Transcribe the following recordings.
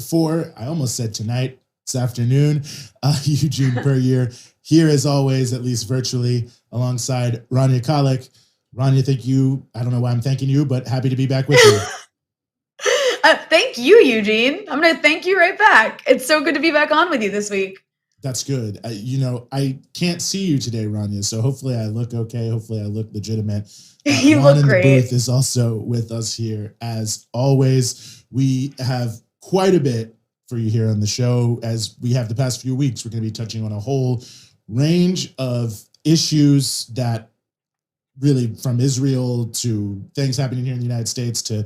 for, I almost said tonight, this afternoon, Eugene Puryear, here as always, at least virtually, alongside Rania Khalek. Rania, thank you. I don't know why I'm thanking you, but happy to be back with you. Thank you, Eugene. I'm going to thank you right back. It's so good to be back on with you this week. That's good. I can't see you today, Rania, so hopefully I look okay. Hopefully I look legitimate. You Ron look in great. The booth is also with us here. As always, we have quite a bit for you here on the show. As we have the past few weeks, we're going to be touching on a whole range of issues that really, from Israel to things happening here in the United States to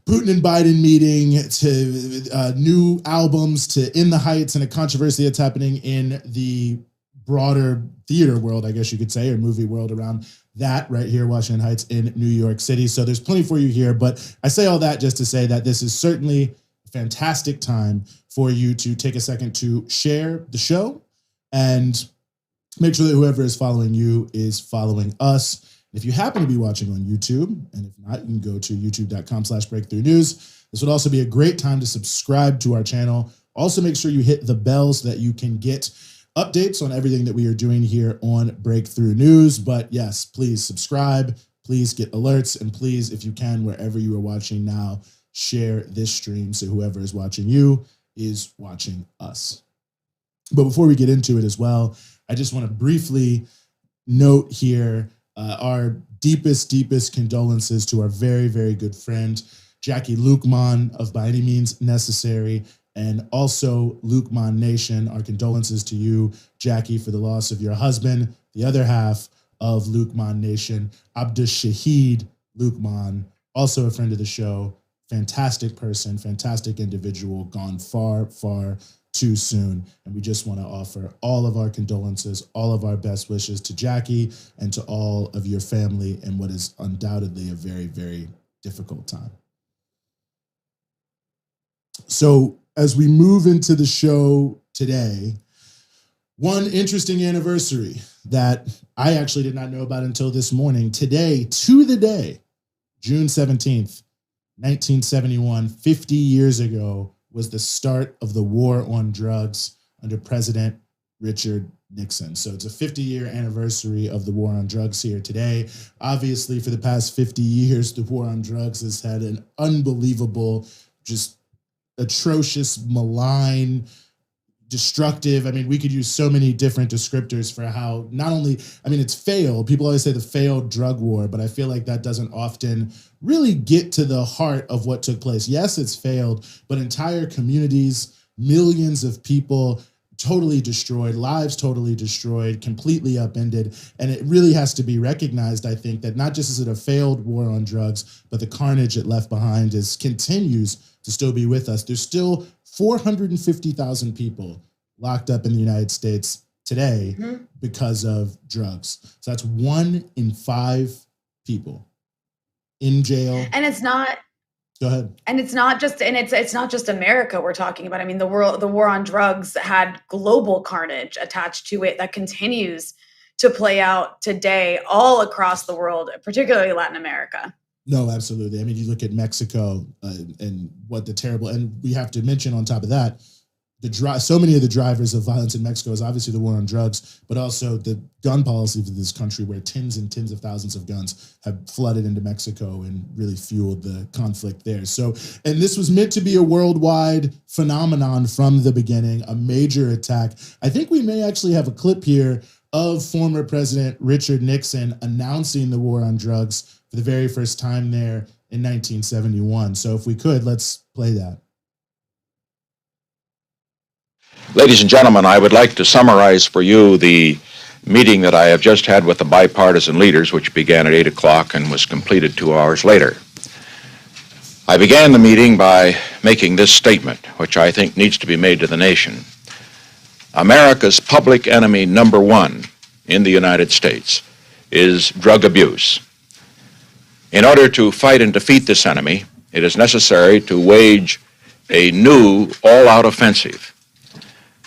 Putin and Biden meeting to new albums to In the Heights and a controversy that's happening in the broader theater world, I guess you could say, or movie world around that right here, Washington Heights in New York City. So there's plenty for you here, but I say all that just to say that this is certainly a fantastic time for you to take a second to share the show and make sure that whoever is following you is following us. If you happen to be watching on YouTube, and if not, you can go to youtube.com/breakthrough news. This would also be a great time to subscribe to our channel. Also, make sure you hit the bell so that you can get updates on everything that we are doing here on Breakthrough News. But yes, please subscribe, please get alerts, and please, if you can, wherever you are watching now, share this stream so whoever is watching you is watching us. But before we get into it as well, I just want to briefly note here our deepest condolences to our very, very good friend, Jackie Lukman of By Any Means Necessary, and also Lukman Nation. Our condolences to you, Jackie, for the loss of your husband, the other half of Lukman Nation, Abdushahid Lukman, also a friend of the show, fantastic person, fantastic individual, gone far too soon. And we just want to offer all of our condolences, all of our best wishes to Jackie and to all of your family in what is undoubtedly a very, very difficult time. So as we move into the show today, one interesting anniversary that I actually did not know about until this morning. Today, to the day, June 17th, 1971, 50 years ago, was the start of the war on drugs under President Richard Nixon. So it's a 50-year anniversary of the war on drugs here today. Obviously, for the past 50 years, the war on drugs has had an unbelievable, just atrocious, malign, destructive. I mean, we could use so many different descriptors for how not only, I mean, it's failed. People always say the failed drug war, but I feel like that doesn't often really get to the heart of what took place. Yes, it's failed, but entire communities, millions of people totally destroyed, lives totally destroyed, completely upended. And it really has to be recognized, I think, that not just is it a failed war on drugs, but the carnage it left behind continues to still be with us. There's still 450,000 people locked up in the United States today because of drugs. So that's 1 in 5 people in jail. And it's not. Go ahead. And it's not just America we're talking about. I mean, the war on drugs had global carnage attached to it that continues to play out today all across the world, particularly Latin America. No, absolutely. I mean, you look at Mexico and what the terrible, and we have to mention on top of that, so many of the drivers of violence in Mexico is obviously the war on drugs, but also the gun policies of this country where tens and tens of thousands of guns have flooded into Mexico and really fueled the conflict there. So, and this was meant to be a worldwide phenomenon from the beginning, a major attack. I think we may actually have a clip here of former President Richard Nixon announcing the war on drugs for the very first time there in 1971. So if we could, let's play that. Ladies and gentlemen, I would like to summarize for you the meeting that I have just had with the bipartisan leaders, which began at 8 o'clock and was completed 2 hours later. I began the meeting by making this statement, which I think needs to be made to the nation. America's public enemy number 1 in the United States is drug abuse. In order to fight and defeat this enemy, it is necessary to wage a new all-out offensive.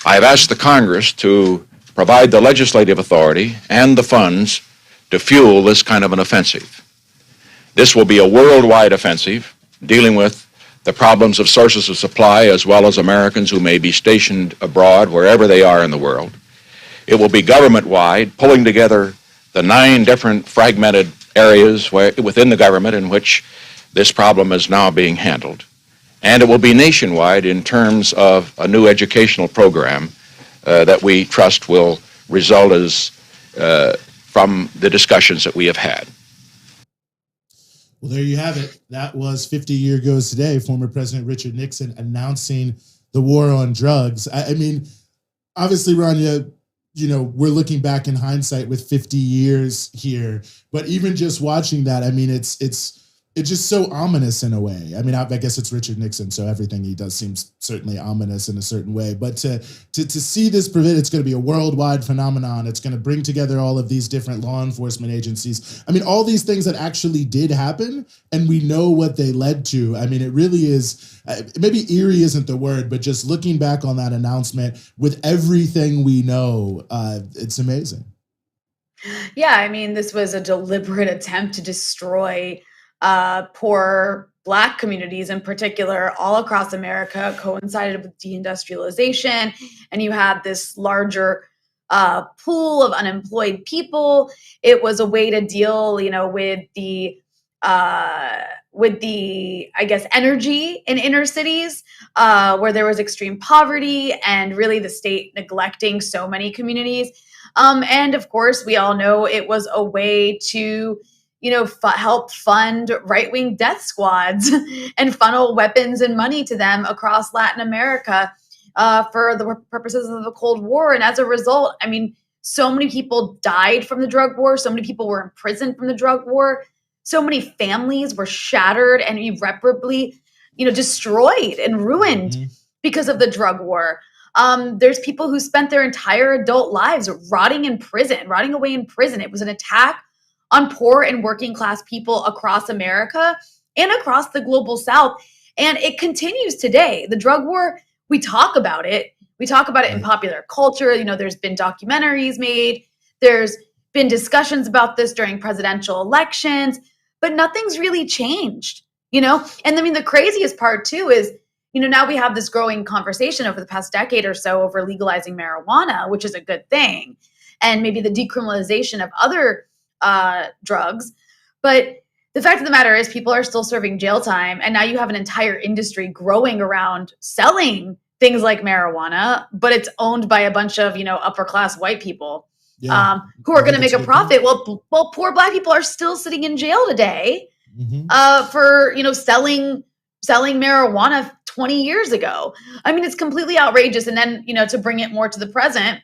I have asked the Congress to provide the legislative authority and the funds to fuel this kind of an offensive. This will be a worldwide offensive dealing with the problems of sources of supply, as well as Americans who may be stationed abroad, wherever they are in the world. It will be government-wide, pulling together the 9 different fragmented areas within the government in which this problem is now being handled. And it will be nationwide in terms of a new educational program that we trust will result from the discussions that we have had. Well, there you have it. That was 50 years ago today, former President Richard Nixon announcing the war on drugs. I mean, obviously, Rania, you know, we're looking back in hindsight with 50 years here, but even just watching that, I mean, it's just so ominous in a way. I mean, I guess it's Richard Nixon, so everything he does seems certainly ominous in a certain way. But to see this prevent, it's going to be a worldwide phenomenon. It's going to bring together all of these different law enforcement agencies. I mean, all these things that actually did happen, and we know what they led to. I mean, it really is, maybe eerie isn't the word, but just looking back on that announcement with everything we know, it's amazing. Yeah, I mean, this was a deliberate attempt to destroy poor Black communities in particular all across America, coincided with deindustrialization. And you had this larger pool of unemployed people. It was a way to deal, you know, with the, I guess, energy in inner cities where there was extreme poverty and really the state neglecting so many communities. And of course, we all know it was a way to, you know, help fund right-wing death squads and funnel weapons and money to them across Latin America for the purposes of the Cold War. And as a result, I mean, so many people died from the drug war. So many people were imprisoned from the drug war. So many families were shattered and irreparably, you know, destroyed and ruined because of the drug war. There's people who spent their entire adult lives rotting away in prison. It was an attack on poor and working class people across America and across the global South. And it continues today. The drug war, we talk about it. We talk about it in popular culture. You know, there's been documentaries made. There's been discussions about this during presidential elections, but nothing's really changed, you know? And I mean, the craziest part too is, you know, now we have this growing conversation over the past decade or so over legalizing marijuana, which is a good thing. And maybe the decriminalization of other drugs. But the fact of the matter is people are still serving jail time. And now you have an entire industry growing around selling things like marijuana, but it's owned by a bunch of, you know, upper class white people who are going to make a profit. Well, poor Black people are still sitting in jail today for, you know, selling marijuana 20 years ago. I mean, it's completely outrageous. And then, you know, to bring it more to the present,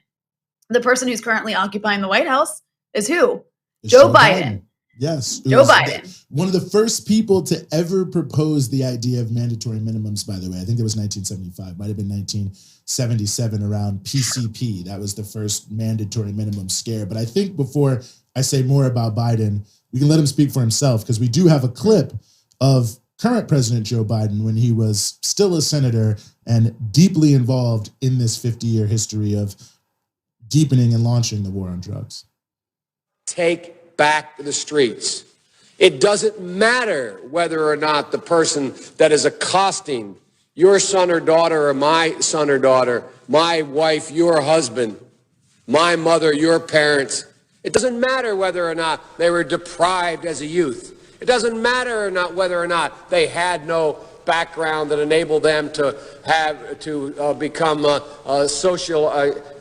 the person who's currently occupying the White House is who? Joe Biden. Yes. Joe Biden. One of the first people to ever propose the idea of mandatory minimums, by the way. I think it was 1975, might have been 1977 around PCP. That was the first mandatory minimum scare. But I think before I say more about Biden, we can let him speak for himself because we do have a clip of current President Joe Biden when he was still a senator and deeply involved in this 50-year history of deepening and launching the war on drugs. Take back the streets. It doesn't matter whether or not the person that is accosting your son or daughter or my son or daughter, my wife, your husband, my mother, your parents. It doesn't matter whether or not they were deprived as a youth. It doesn't matter or not whether or not they had no background that enabled them to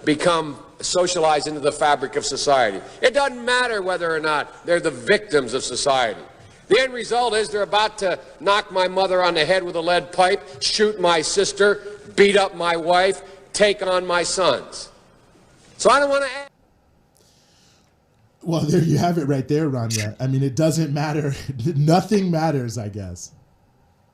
become socialized into the fabric of society. It doesn't matter whether or not they're the victims of society. The end result is they're about to knock my mother on the head with a lead pipe, shoot my sister, beat up my wife, take on my sons. So I don't want to add. Well, there you have it right there, Rania. I mean, it doesn't matter. Nothing matters, I guess.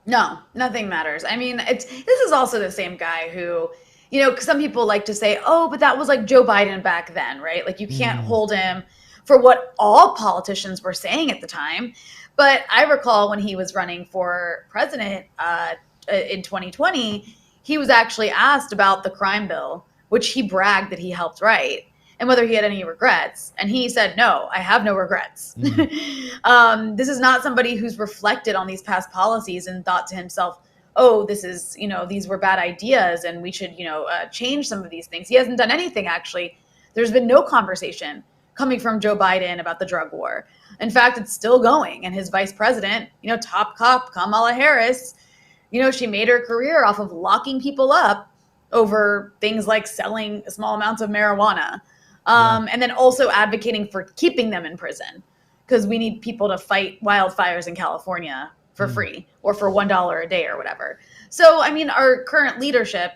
No, nothing matters. I mean, this is also the same guy who, you know, 'cause some people like to say, oh, but that was like Joe Biden back then, right? Like you can't hold him for what all politicians were saying at the time. But I recall when he was running for president in 2020, he was actually asked about the crime bill, which he bragged that he helped write, and whether he had any regrets. And he said, no, I have no regrets. This is not somebody who's reflected on these past policies and thought to himself, oh, this is, these were bad ideas and we should, change some of these things. He hasn't done anything, actually. There's been no conversation coming from Joe Biden about the drug war. In fact, it's still going. And his vice president, top cop Kamala Harris, she made her career off of locking people up over things like selling small amounts of marijuana. And then also advocating for keeping them in prison, because we need people to fight wildfires in California for free or for $1 a day or whatever. So, I mean, our current leadership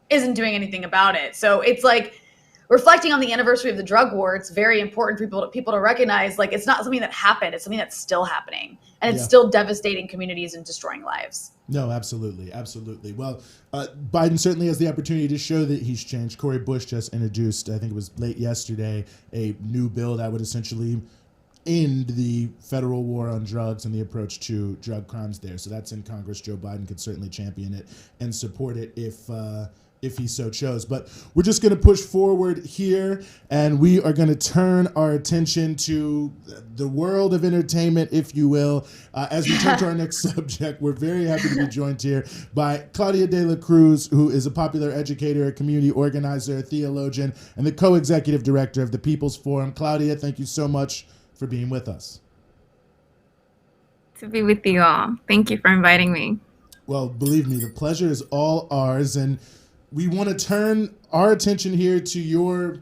isn't doing anything about it. So it's like, reflecting on the anniversary of the drug war, it's very important for people to recognize, like, it's not something that happened. It's something that's still happening. And it's still devastating communities and destroying lives. No, absolutely. Absolutely. Well, Biden certainly has the opportunity to show that he's changed. Cori Bush just introduced, I think it was late yesterday, a new bill that would essentially end the federal war on drugs and the approach to drug crimes there. So that's in Congress. Joe Biden could certainly champion it and support it if he so chose. But we're just going to push forward here, and we are going to turn our attention to the world of entertainment, if you will. As we turn to our next subject, we're very happy to be joined here by Claudia de la Cruz, who is a popular educator, a community organizer, a theologian, and the co-executive director of the People's Forum. Claudia, thank you so much for being with us. To be with you all. Thank you for inviting me. Well, believe me, the pleasure is all ours, and we want to turn our attention here to your,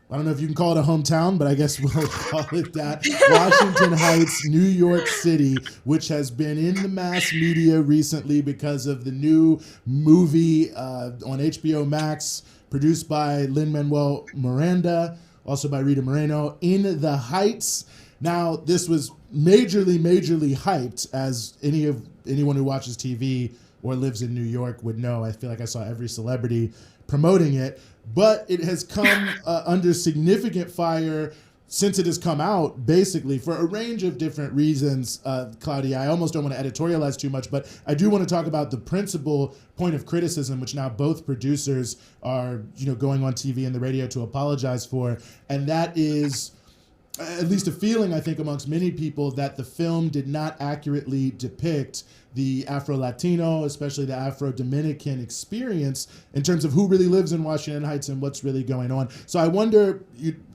I don't know if you can call it a hometown, but I guess we'll call it that, Washington Heights, New York City, which has been in the mass media recently because of the new movie on HBO Max, produced by Lin-Manuel Miranda, also by Rita Moreno, In the Heights. Now, this was majorly hyped, as anyone who watches TV or lives in New York would know. I feel like I saw every celebrity promoting it, but it has come under significant fire since it has come out, basically, for a range of different reasons. Claudia, I almost don't want to editorialize too much, but I do want to talk about the principal point of criticism, which now both producers are, going on TV and the radio to apologize for, and that is at least a feeling, I think, amongst many people that the film did not accurately depict the Afro-Latino, especially the Afro-Dominican experience in terms of who really lives in Washington Heights and what's really going on. So I wonder,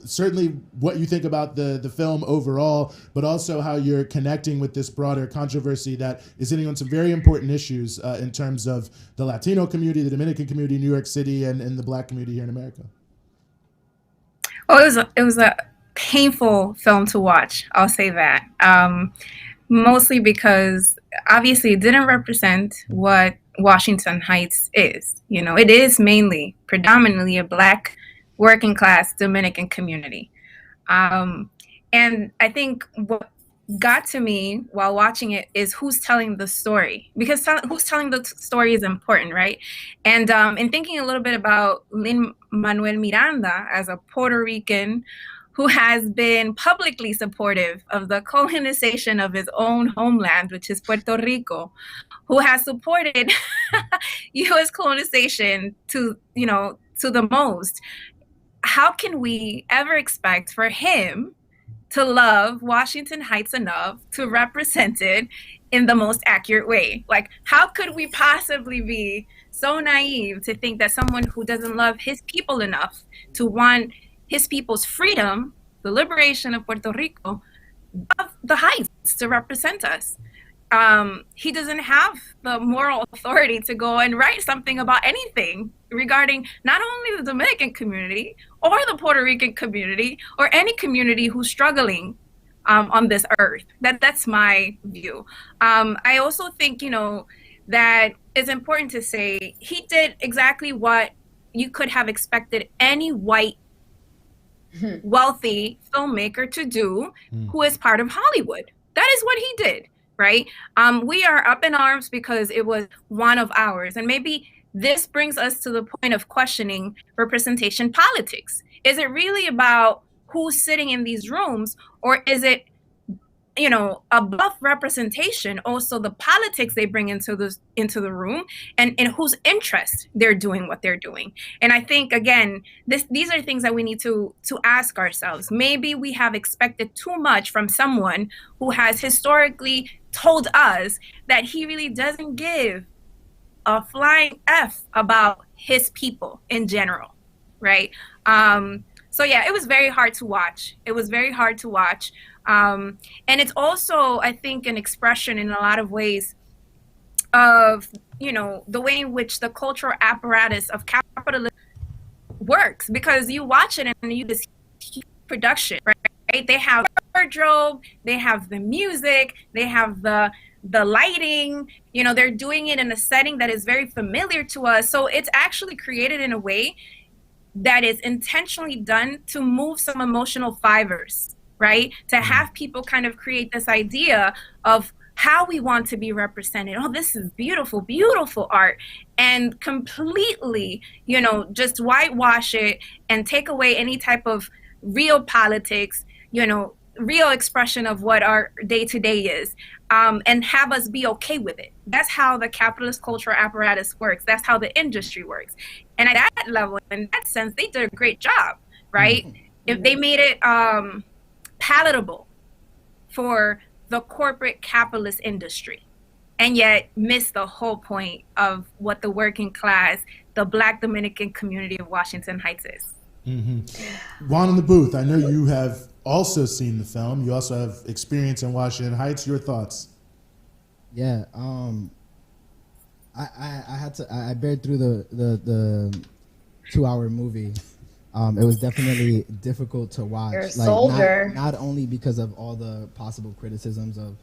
certainly what you think about the film overall, but also how you're connecting with this broader controversy that is hitting on some very important issues in terms of the Latino community, the Dominican community, New York City, and the Black community here in America. Well, it was a painful film to watch. I'll say that. Mostly because obviously it didn't represent what Washington Heights is. It is predominantly a Black working class Dominican community. And I think what got to me while watching it is who's telling the story, because who's telling the story is important, right? And in thinking a little bit about Lin-Manuel Miranda as a Puerto Rican who has been publicly supportive of the colonization of his own homeland, which is Puerto Rico, who has supported U.S. colonization to the most. How can we ever expect for him to love Washington Heights enough to represent it in the most accurate way? Like, how could we possibly be so naive to think that someone who doesn't love his people enough to want his people's freedom, the liberation of Puerto Rico, of the Heights to represent us? He doesn't have the moral authority to go and write something about anything regarding not only the Dominican community or the Puerto Rican community or any community who's struggling on this earth. That's my view. I also think, that it's important to say he did exactly what you could have expected any white wealthy filmmaker to do who is part of Hollywood. That is what he did, right? We are up in arms because it was one of ours. And maybe this brings us to the point of questioning representation politics. Is it really about who's sitting in these rooms, or is it above representation, also the politics they bring into the room, and in whose interest they're doing what they're doing. And I think, again, these are things that we need to ask ourselves. Maybe we have expected too much from someone who has historically told us that he really doesn't give a flying F about his people in general, right? So yeah, it was very hard to watch. And it's also, I think, an expression in a lot of ways of, the way in which the cultural apparatus of capitalism works, because you watch it and you just see production, right? They have wardrobe, they have the music, they have the lighting, they're doing it in a setting that is very familiar to us. So it's actually created in a way that is intentionally done to move some emotional fibers, right? To have people kind of create this idea of how we want to be represented. Oh, this is beautiful, beautiful art. And completely, just whitewash it and take away any type of real politics, real expression of what our day-to-day is, and have us be okay with it. That's how the capitalist cultural apparatus works. That's how the industry works. And at that level, in that sense, they did a great job, right? Mm-hmm. If they made it palatable for the corporate capitalist industry, and yet missed the whole point of what the working class, the Black Dominican community of Washington Heights is. Mm-hmm. Juan in the booth, I know you have also seen the film. You also have experience in Washington Heights. Your thoughts? Yeah, I bared through the 2-hour movie. It was definitely difficult to watch. You're a soldier. Not only because of all the possible criticisms of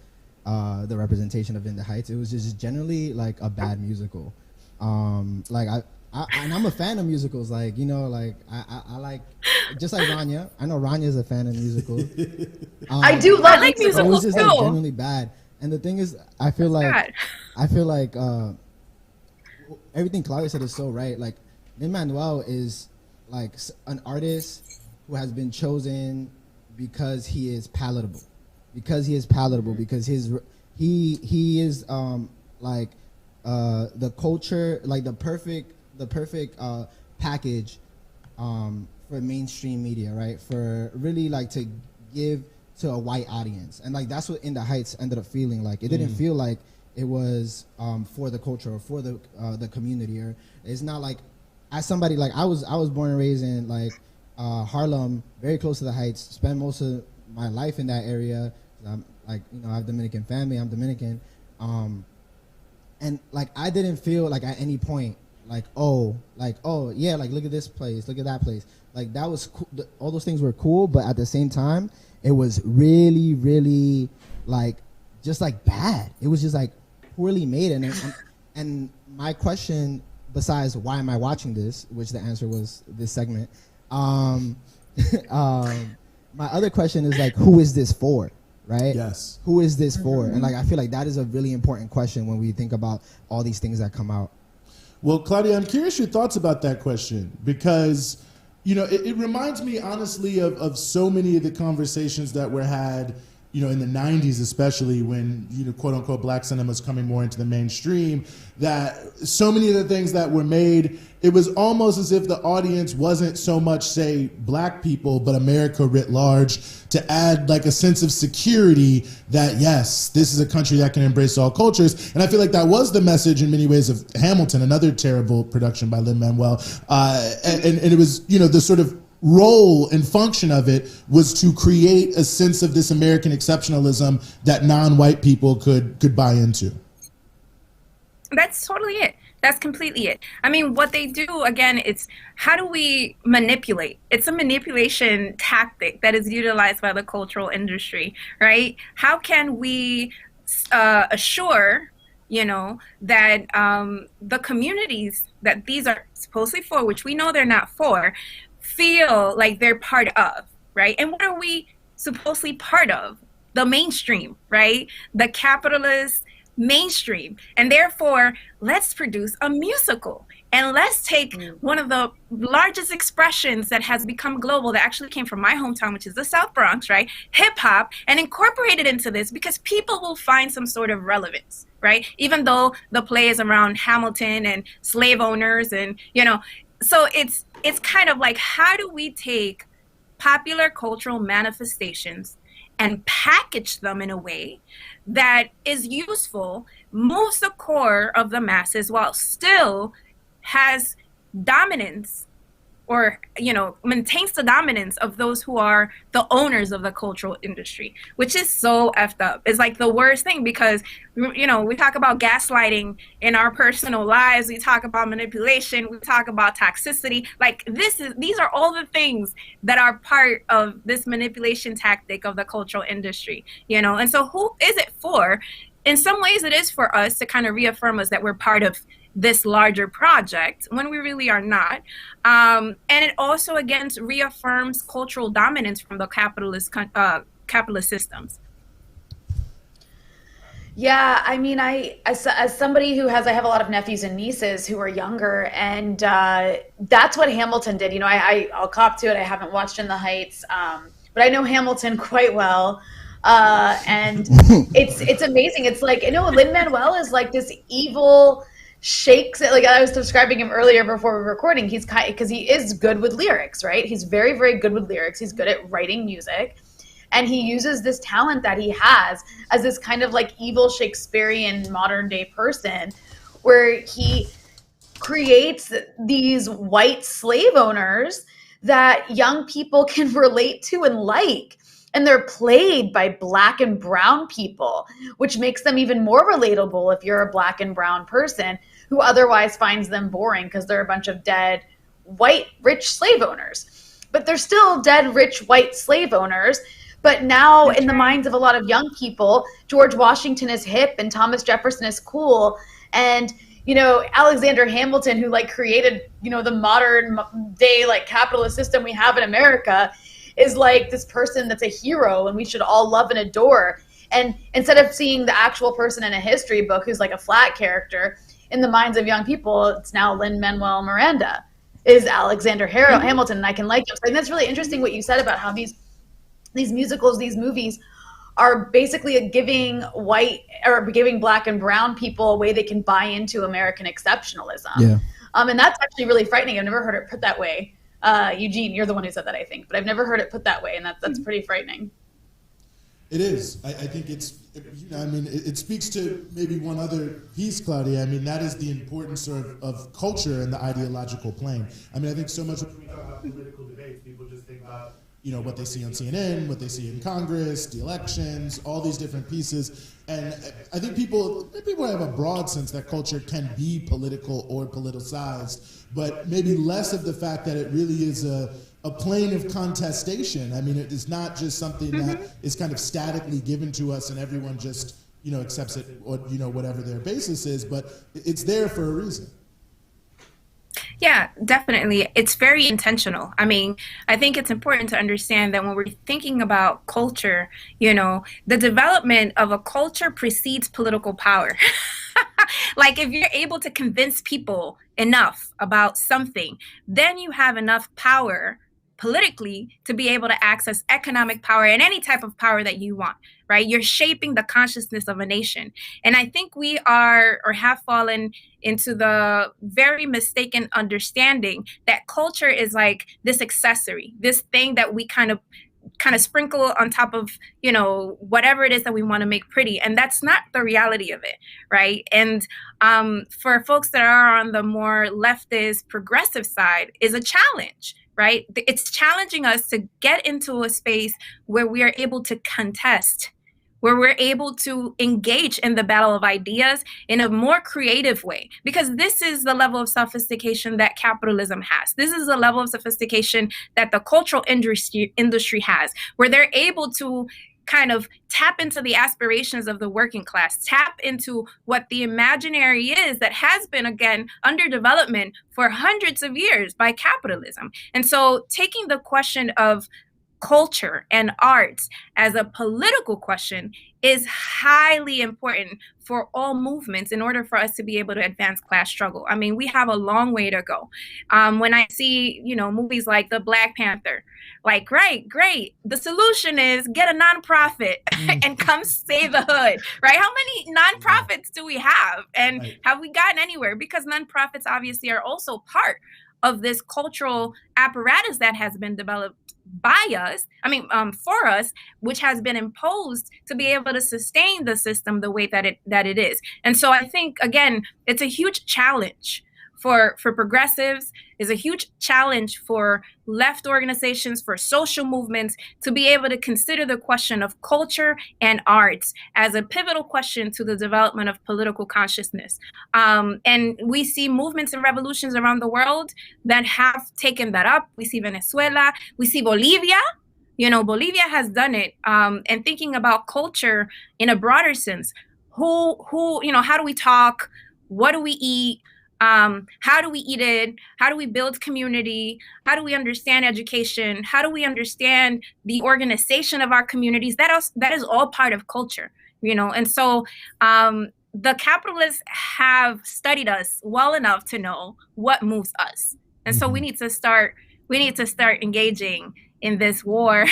the representation of In the Heights, it was just generally like a bad musical. And I'm a fan of musicals. I like, just like Rania. I know Rania is a fan of musicals. I do love musicals too. It was just generally bad. And the thing is, I feel like everything Claudia said is so right. Like, Lin-Manuel is like an artist who has been chosen because he is palatable, because he is the culture, like the perfect package for mainstream media, right? For really like to give to a white audience, and like that's what In the Heights ended up feeling like. It didn't feel like it was for the culture or for the community, or it's not like, as somebody, like I was born and raised in like Harlem, very close to the Heights, spent most of my life in that area. I'm like, I have Dominican family, I'm Dominican, and like I didn't feel like at any point like yeah, like look at this place, look at that place, like that was cool. All those things were cool, but at the same time it was really, really like just like bad. It was just like poorly made. And my question, besides why am I watching this, which the answer was this segment, my other question is like, who is this for, right? Yes. Who is this for? And like I feel like that is a really important question when we think about all these things that come out. Well, Claudia, I'm curious your thoughts about that question, because it reminds me honestly of so many of the conversations that were had in the 90s, especially when, quote unquote, black cinema is coming more into the mainstream, that so many of the things that were made, it was almost as if the audience wasn't so much, say, black people, but America writ large, to add like a sense of security that, yes, this is a country that can embrace all cultures. And I feel like that was the message in many ways of Hamilton, another terrible production by Lin-Manuel. And it was, the sort of role and function of it was to create a sense of this American exceptionalism that non-white people could buy into. That's totally it. That's completely it. I mean, what they do, again, it's how do we manipulate? It's a manipulation tactic that is utilized by the cultural industry, right? How can we assure, that the communities that these are supposedly for, which we know they're not for, feel like they're part of, right? And what are we supposedly part of? The mainstream, right? The capitalist mainstream. And therefore, let's produce a musical. And let's take one of the largest expressions that has become global, that actually came from my hometown, which is the South Bronx, right? Hip hop, and incorporate it into this, because people will find some sort of relevance, right? Even though the play is around Hamilton and slave owners, and, you know, so it's kind of like, how do we take popular cultural manifestations and package them in a way that is useful, moves the core of the masses, while still has dominance, or, you know, maintains the dominance of those who are the owners of the cultural industry, which is so effed up. It's like the worst thing, because, you know, we talk about gaslighting in our personal lives, we talk about manipulation, we talk about toxicity. Like, these are all the things that are part of this manipulation tactic of the cultural industry, you know. And so who is it for? In some ways it is for us to kind of reaffirm us that we're part of this larger project, when we really are not. And it also, again, reaffirms cultural dominance from the capitalist systems. Yeah, I mean, as somebody who I have a lot of nephews and nieces who are younger, and that's what Hamilton did. You know, I'll cop to it. I haven't watched In the Heights, but I know Hamilton quite well. And it's amazing. It's like, you know, Lin-Manuel is like this evil, shakes it, like I was describing him earlier before we were recording. He's because he is good with lyrics, right? He's very, very good with lyrics. He's good at writing music, and he uses this talent that he has as this kind of like evil Shakespearean modern day person, where he creates these white slave owners that young people can relate to and like. And they're played by Black and brown people, which makes them even more relatable if you're a Black and brown person who otherwise finds them boring because they're a bunch of dead, white, rich slave owners. But they're still dead, rich, white slave owners. But now in the minds of a lot of young people, George Washington is hip and Thomas Jefferson is cool. And, you know, Alexander Hamilton, who like created, you know, the modern day like capitalist system we have in America, is like this person that's a hero and we should all love and adore. And instead of seeing the actual person in a history book who's like a flat character, in the minds of young people, it's now Lin-Manuel Miranda is Alexander Hamilton, and I can like him. So I think that's really interesting what you said about how these musicals, these movies are basically giving Black and brown people a way they can buy into American exceptionalism. Yeah. And that's actually really frightening. I've never heard it put that way. Eugene, you're the one who said that, I think, but I've never heard it put that way, and that's pretty frightening. It is. I think it's, you know, I mean, it speaks to maybe one other piece, Claudia. I mean, that is the importance of culture in the ideological plane. I mean, I think so much when we talk about political debates, people just think about, you know, what they see on CNN, what they see in Congress, the elections, all these different pieces. And I think people have a broad sense that culture can be political or politicized, but maybe less of the fact that it really is a plane of contestation. I mean, it is not just something that is kind of statically given to us and everyone just, you know, accepts it, or, you know, whatever their basis is, but it's there for a reason. Yeah, definitely. It's very intentional. I mean, I think it's important to understand that when we're thinking about culture, you know, the development of a culture precedes political power. Like, if you're able to convince people enough about something, then you have enough power politically to be able to access economic power and any type of power that you want, right? You're shaping the consciousness of a nation. And I think we are, or have fallen into the very mistaken understanding that culture is like this accessory, this thing that we kind of sprinkle on top of, you know, whatever it is that we want to make pretty. And that's not the reality of it, right? And for folks that are on the more leftist progressive side, is a challenge, right? It's challenging us to get into a space where we are able to contest, where we're able to engage in the battle of ideas in a more creative way, because this is the level of sophistication that capitalism has. This is the level of sophistication that the cultural industry has, where they're able to kind of tap into the aspirations of the working class, tap into what the imaginary is that has been, again, under development for hundreds of years by capitalism. And so taking the question of culture and arts as a political question is highly important for all movements in order for us to be able to advance class struggle. I mean, we have a long way to go. When I see, movies like the Black Panther, like, great. The solution is get a nonprofit and come save the hood, right? How many nonprofits do we have? And have we gotten anywhere? Because nonprofits obviously are also part of this cultural apparatus that has been developed by us, for us, which has been imposed to be able to sustain the system the way that it is. And so I think, again, it's a huge challenge for progressives, is a huge challenge for left organizations, for social movements, to be able to consider the question of culture and arts as a pivotal question to the development of political consciousness. And we see movements and revolutions around the world that have taken that up. We see Venezuela, we see Bolivia. Bolivia has done it. And thinking about culture in a broader sense, how do we talk? What do we eat? How do we eat it? How do we build community? How do we understand education? How do we understand the organization of our communities? That is all part of culture, And so the capitalists have studied us well enough to know what moves us. And so we need to start engaging in this war,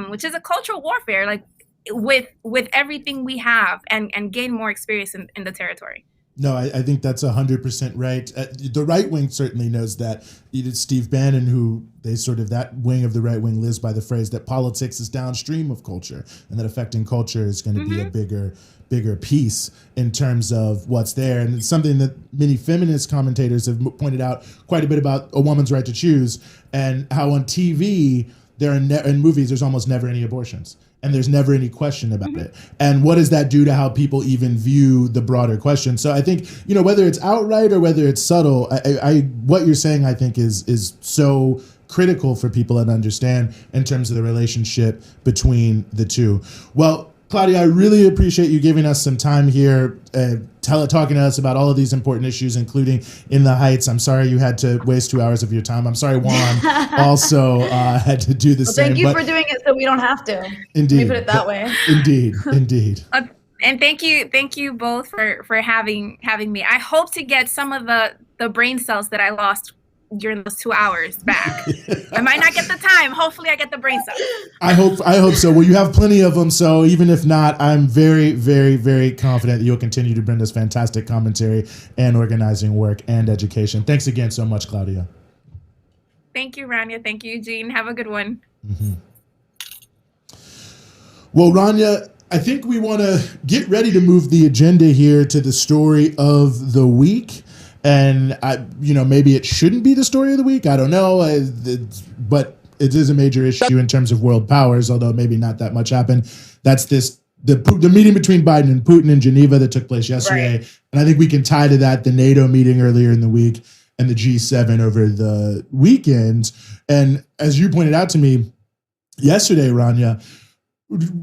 which is a cultural warfare, like with everything we have, and gain more experience in the territory. No, I think that's 100% right. The right wing certainly knows that. Steve Bannon, who that wing of the right wing lives by the phrase that politics is downstream of culture, and that affecting culture is going to be a bigger piece in terms of what's there. And it's something that many feminist commentators have pointed out quite a bit about a woman's right to choose, and how on TV, in movies, there's almost never any abortions. And there's never any question about it. And what does that do to how people even view the broader question? So I think, whether it's outright or whether it's subtle, what you're saying, I think, is so critical for people to understand in terms of the relationship between the two. Well, Claudia, I really appreciate you giving us some time here, talking to us about all of these important issues, including In the Heights. I'm sorry you had to waste 2 hours of your time. I'm sorry Juan also had to do the same. Thank you for doing it so we don't have to. Indeed. Let me put it that way. Indeed. And thank you both for having me. I hope to get some of the brain cells that I lost during those 2 hours back. I might not get the time. Hopefully I get the brain cells. I hope so. Well, you have plenty of them. So even if not, I'm very, very, very confident that you'll continue to bring us fantastic commentary and organizing work and education. Thanks again so much, Claudia. Thank you, Rania. Thank you, Eugene. Have a good one. Mm-hmm. Well, Rania, I think we want to get ready to move the agenda here to the story of the week. And maybe it shouldn't be the story of the week. I don't know, but it is a major issue in terms of world powers. Although maybe not that much happened. That's the meeting between Biden and Putin in Geneva that took place yesterday, right. And I think we can tie to that the NATO meeting earlier in the week and the G7 over the weekend. And as you pointed out to me yesterday, Rania,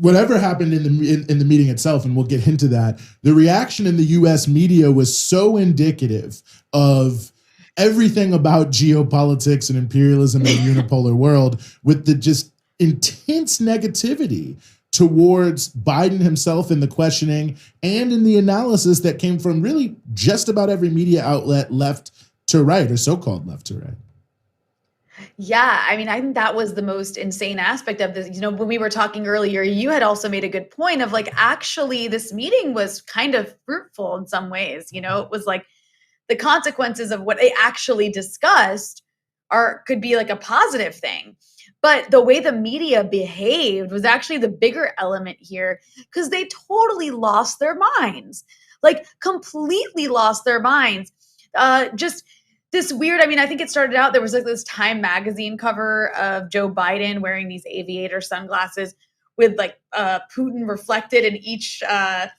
whatever happened in the meeting itself, and we'll get into that, the reaction in the U.S. media was so indicative of everything about geopolitics and imperialism in a unipolar world, with the just intense negativity towards Biden himself in the questioning and in the analysis that came from really just about every media outlet, left to right, or so-called left to right. Yeah, I think that was the most insane aspect of this. When we were talking earlier, you had also made a good point of actually this meeting was kind of fruitful in some ways. It was the consequences of what they actually discussed could be a positive thing. But the way the media behaved was actually the bigger element here, because they totally lost their minds, completely lost their minds. Just this weird, I think it started out, there was this Time magazine cover of Joe Biden wearing these aviator sunglasses with Putin reflected in each eye.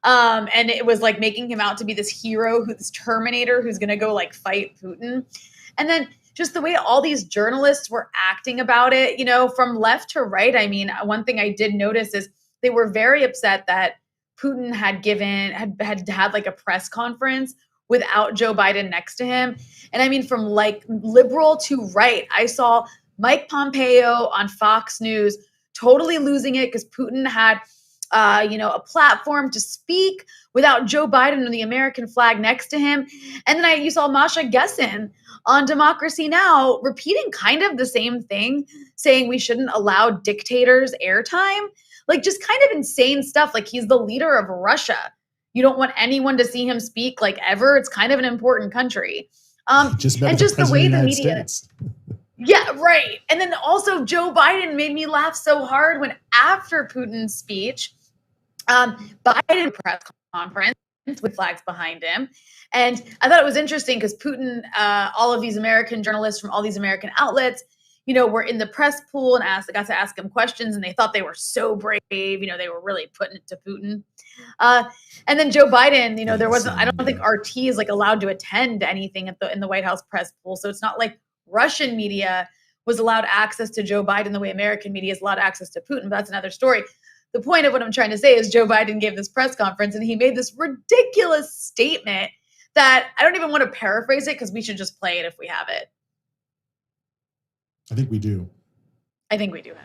And it was making him out to be this hero, this Terminator who's going to go fight Putin. And then just the way all these journalists were acting about it, from left to right. One thing I did notice is they were very upset that Putin had had a press conference without Joe Biden next to him. And from liberal to right, I saw Mike Pompeo on Fox News totally losing it because Putin had, a platform to speak without Joe Biden and the American flag next to him. And then you saw Masha Gessen on Democracy Now! Repeating kind of the same thing, saying we shouldn't allow dictators airtime. Like just kind of insane stuff. Like he's the leader of Russia. You don't want anyone to see him speak like ever. It's kind of an important country. And just the way the media. Yeah, right. And then also Joe Biden made me laugh so hard when after Putin's speech, Biden press conference with flags behind him. And I thought it was interesting because Putin, all of these American journalists from all these American outlets, were in the press pool and got to ask him questions, and they thought they were so brave. They were really putting it to Putin. And then Joe Biden, there wasn't. I don't think RT is like allowed to attend anything in the White House press pool, so it's not like Russian media was allowed access to Joe Biden the way American media is allowed access to Putin. But that's another story. The point of what I'm trying to say is Joe Biden gave this press conference and he made this ridiculous statement that I don't even want to paraphrase it because we should just play it if we have it. I think we do.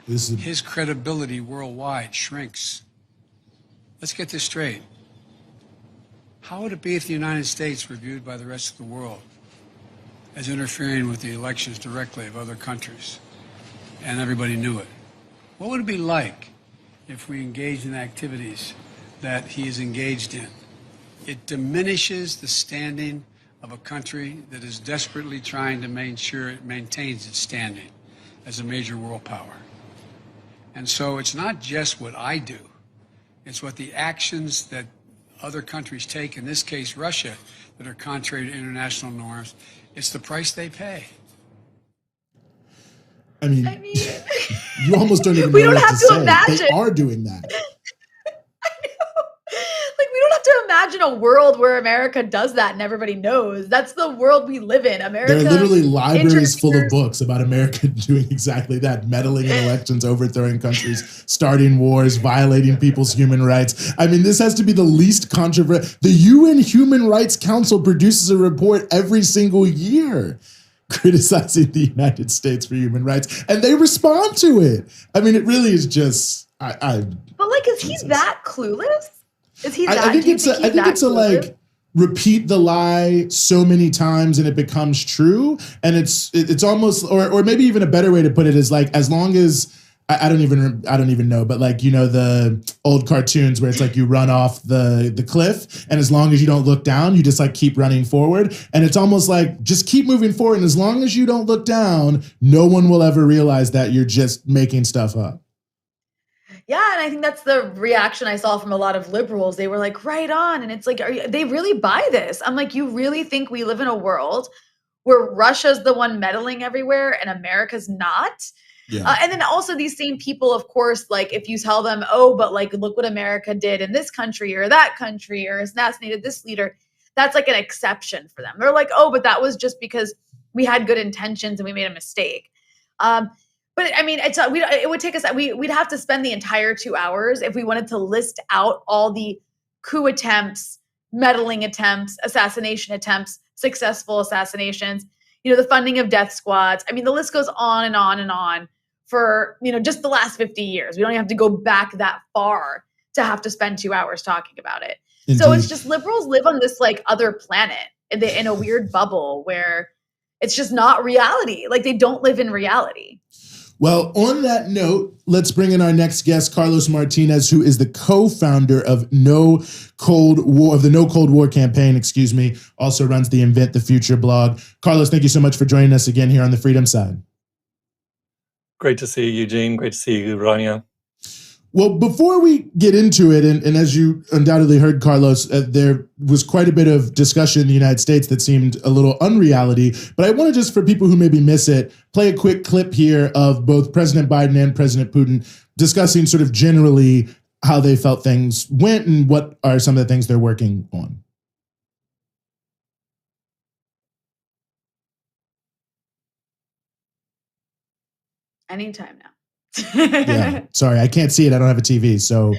His credibility worldwide shrinks. Let's get this straight. How would it be if the United States were viewed by the rest of the world as interfering with the elections directly of other countries and everybody knew it? What would it be like if we engaged in activities that he is engaged in? It diminishes the standing of a country that is desperately trying to make sure it maintains its standing as a major world power. And so it's not just what I do, it's what the actions that other countries take, in this case Russia, that are contrary to international norms. It's the price they pay. I mean you almost don't even know what to say. Imagine. They are doing that. I know. Like, we don't have to imagine a world where America does that and everybody knows. That's the world we live in. America. There are literally libraries full of books about America doing exactly that, meddling in elections, overthrowing countries, starting wars, violating people's human rights. I mean, this has to be the least controversial. The UN Human Rights Council produces a report every single year criticizing the United States for human rights, and they respond to it. I mean, it really is just. But like, is he that clueless? Is he that? I think it's a like repeat the lie so many times and it becomes true, and it's almost, or maybe even a better way to put it is like, as long as. I don't even know, but like, the old cartoons where it's like you run off the cliff, and as long as you don't look down, you just like keep running forward. And it's almost like just keep moving forward. And as long as you don't look down, no one will ever realize that you're just making stuff up. Yeah. And I think that's the reaction I saw from a lot of liberals. They were like, right on. And it's like, they really buy this? I'm like, you really think we live in a world where Russia's the one meddling everywhere and America's not? Yeah. And then also these same people, of course, like if you tell them, oh, but like, look what America did in this country or that country or assassinated this leader, that's like an exception for them. They're like, oh, but that was just because we had good intentions and we made a mistake. But I mean, it would take us, we'd have to spend the entire 2 hours if we wanted to list out all the coup attempts, meddling attempts, assassination attempts, successful assassinations, the funding of death squads. I mean, the list goes on and on and on for, just the last 50 years. We don't even have to go back that far to have to spend 2 hours talking about it. Indeed. So it's just liberals live on this like other planet in a weird bubble where it's just not reality. Like they don't live in reality. Well, on that note, let's bring in our next guest, Carlos Martinez, who is the co-founder of the No Cold War campaign, also runs the Invent the Future blog. Carlos, thank you so much for joining us again here on the Freedom Side. Great to see you, Eugene. Great to see you, Rania. Well, before we get into it, and as you undoubtedly heard, Carlos, there was quite a bit of discussion in the United States that seemed a little unreality. But I want to just, for people who maybe miss it, play a quick clip here of both President Biden and President Putin discussing sort of generally how they felt things went and what are some of the things they're working on. Anytime now. Yeah, sorry, I can't see it. I don't have a TV, so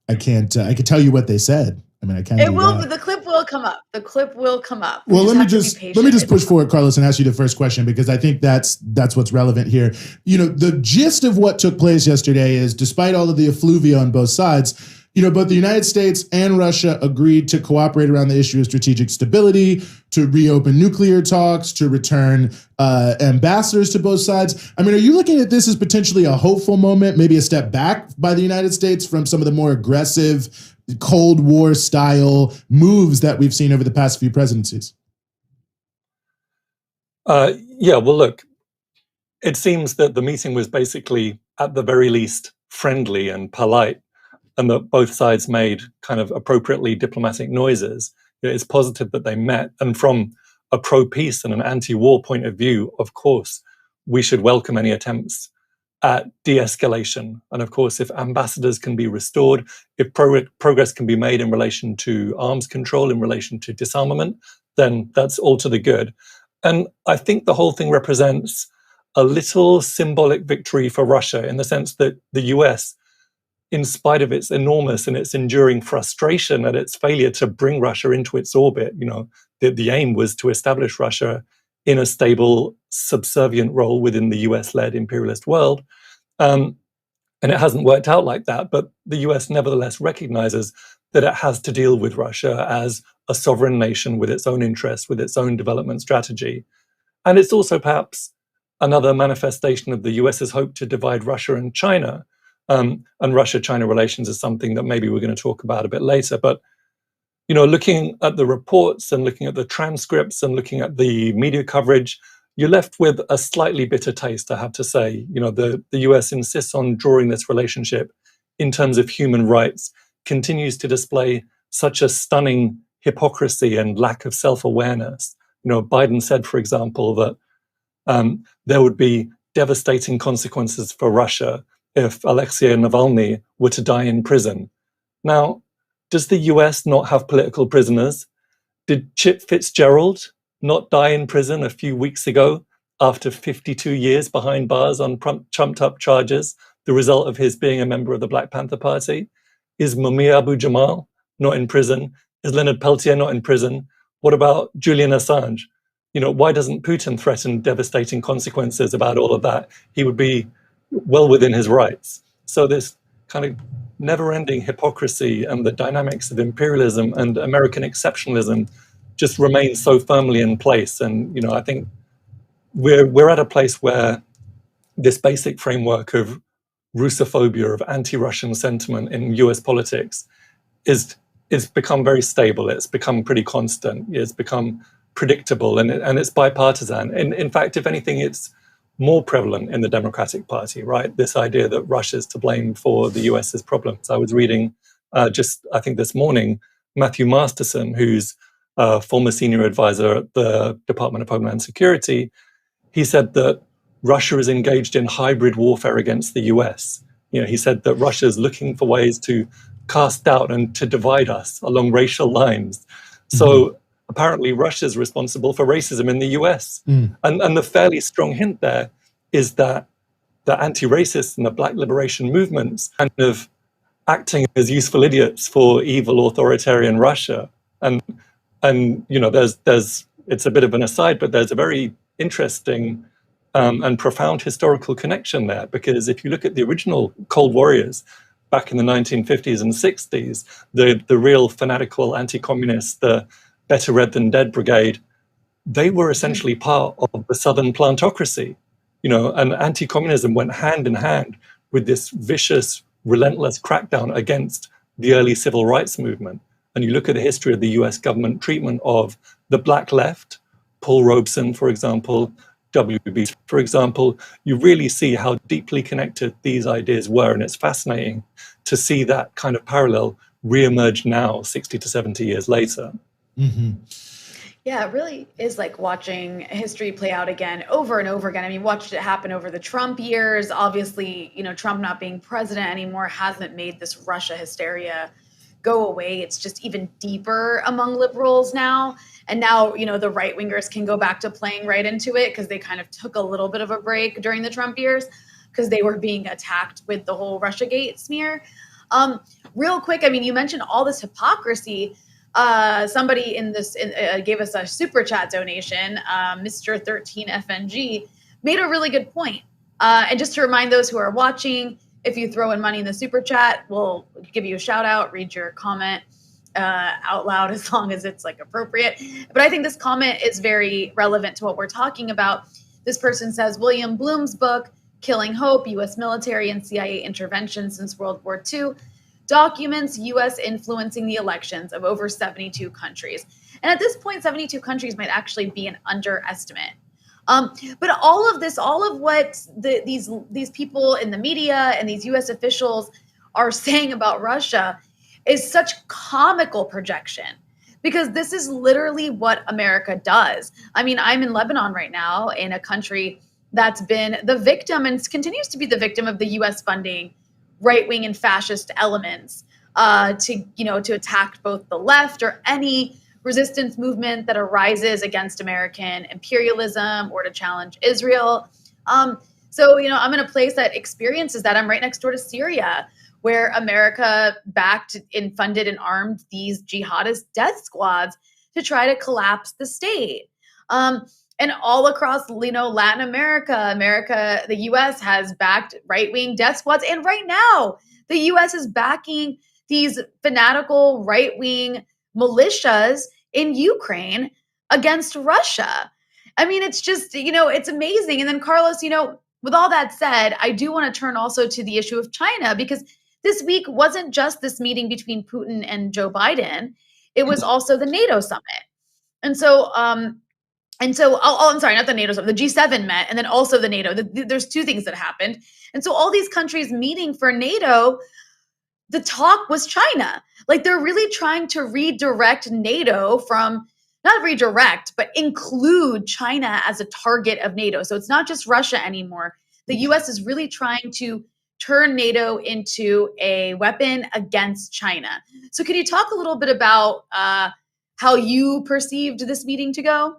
I can't. I can tell you what they said. I mean, I can't. It will. The clip will come up. The clip will come up. Well, let me just push forward, Carlos, and ask you the first question, because I think that's what's relevant here. You know, the gist of what took place yesterday is, despite all of the effluvia on both sides, you know, both the United States and Russia agreed to cooperate around the issue of strategic stability, to reopen nuclear talks, to return ambassadors to both sides. I mean, are you looking at this as potentially a hopeful moment, maybe a step back by the United States from some of the more aggressive Cold War style moves that we've seen over the past few presidencies? Yeah, well, look, it seems that the meeting was basically, at the very least, friendly and polite, and that both sides made kind of appropriately diplomatic noises. It's positive that they met. And from a pro-peace and an anti-war point of view, of course, we should welcome any attempts at de-escalation. And of course, if ambassadors can be restored, if progress can be made in relation to arms control, in relation to disarmament, then that's all to the good. And I think the whole thing represents a little symbolic victory for Russia, in the sense that the US, in spite of its enormous and its enduring frustration at its failure to bring Russia into its orbit, you know, the aim was to establish Russia in a stable, subservient role within the US-led imperialist world. And it hasn't worked out like that, but the US nevertheless recognizes that it has to deal with Russia as a sovereign nation with its own interests, with its own development strategy. And it's also perhaps another manifestation of the US's hope to divide Russia and China. And Russia-China relations is something that maybe we're going to talk about a bit later. But, you know, looking at the reports and looking at the transcripts and looking at the media coverage, you're left with a slightly bitter taste, I have to say. You know, the US insists on drawing this relationship in terms of human rights, continues to display such a stunning hypocrisy and lack of self-awareness. You know, Biden said, for example, that there would be devastating consequences for Russia if Alexei Navalny were to die in prison. Now, does the US not have political prisoners? Did Chip Fitzgerald not die in prison a few weeks ago after 52 years behind bars on trumped-up charges, the result of his being a member of the Black Panther Party? Is Mumia Abu-Jamal not in prison? Is Leonard Peltier not in prison? What about Julian Assange? You know, why doesn't Putin threaten devastating consequences about all of that? He would be well within his rights. So this kind of never-ending hypocrisy and the dynamics of imperialism and American exceptionalism just remain so firmly in place. And, you know, I think we're at a place where this basic framework of Russophobia, of anti-Russian sentiment in US politics is become very stable. It's become pretty constant. It's become predictable, and it's bipartisan. And in fact, if anything, it's more prevalent in the Democratic Party, right? This idea that Russia's to blame for the US's problems. I was reading I think this morning, Matthew Masterson, who's a former senior advisor at the Department of Homeland Security. He said that Russia is engaged in hybrid warfare against the US. You know, he said that Russia is looking for ways to cast doubt and to divide us along racial lines. So apparently Russia's responsible for racism in the US. And the fairly strong hint there is that the anti-racist and the Black liberation movements kind of acting as useful idiots for evil authoritarian Russia. And you know, there's it's a bit of an aside, but there's a very interesting and profound historical connection there, because if you look at the original Cold Warriors back in the 1950s and 60s, the real fanatical anti-communists, the Better Red Than Dead Brigade, they were essentially part of the Southern plantocracy, you know, and anti-communism went hand in hand with this vicious, relentless crackdown against the early civil rights movement. And you look at the history of the US government treatment of the Black left, Paul Robeson, for example, WB, for example, you really see how deeply connected these ideas were. And it's fascinating to see that kind of parallel reemerge now, 60 to 70 years later. Yeah, it really is like watching history play out again over and over again. I mean, watched it happen over the Trump years. Obviously, you know, Trump not being president anymore hasn't made this Russia hysteria go away. It's just even deeper among liberals now. And now, you know, the right wingers can go back to playing right into it because they kind of took a little bit of a break during the Trump years because they were being attacked with the whole Russiagate smear. Real quick, I mean, you mentioned all this hypocrisy. somebody in this gave us a super chat donation, Mr. 13FNG, made a really good point. And just to remind those who are watching, if you throw in money in the super chat, we'll give you a shout out, read your comment out loud as long as it's like appropriate. But I think this comment is very relevant to what we're talking about. This person says, William Bloom's book, Killing Hope, U.S. Military and CIA Intervention Since World War II, documents U.S. influencing the elections of over 72 countries. And at this point, 72 countries might actually be an underestimate. But all of this, all of what these people in the media and these U.S. officials are saying about Russia is such comical projection, because this is literally what America does. I mean, I'm in Lebanon right now, in a country that's been the victim and continues to be the victim of the U.S. funding right-wing and fascist elements to attack both the left or any resistance movement that arises against American imperialism or to challenge Israel. So I'm in a place that experiences that. I'm right next door to Syria, where America backed and funded and armed these jihadist death squads to try to collapse the state. And all across, Latin America, the U.S. has backed right-wing death squads. And right now, the U.S. is backing these fanatical right-wing militias in Ukraine against Russia. I mean, it's just, it's amazing. And then Carlos, with all that said, I do want to turn also to the issue of China, because this week wasn't just this meeting between Putin and Joe Biden. It was also the NATO summit. And so, I'm sorry, not the NATO summit, the G7 met, and then also the NATO. There's two things that happened. And so all these countries meeting for NATO, the talk was China. Like, they're really trying to redirect NATO from, not redirect, but include China as a target of NATO. So it's not just Russia anymore. The U.S. is really trying to turn NATO into a weapon against China. So could you talk a little bit about how you perceived this meeting to go?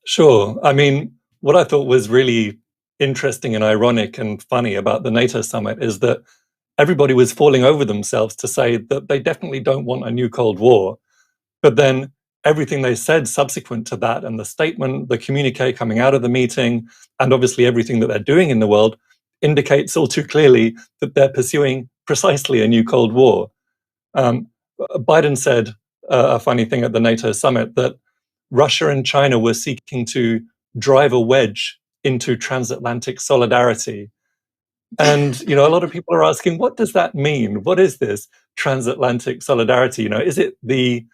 Sure. I mean, what I thought was really interesting and ironic and funny about the NATO summit is that everybody was falling over themselves to say that they definitely don't want a new Cold War. But then everything they said subsequent to that, and the statement, the communique coming out of the meeting, and obviously everything that they're doing in the world, indicates all too clearly that they're pursuing precisely a new Cold War. Biden said a funny thing at the NATO summit, that Russia and China were seeking to drive a wedge into transatlantic solidarity. And, a lot of people are asking, what does that mean? What is this transatlantic solidarity? Is it the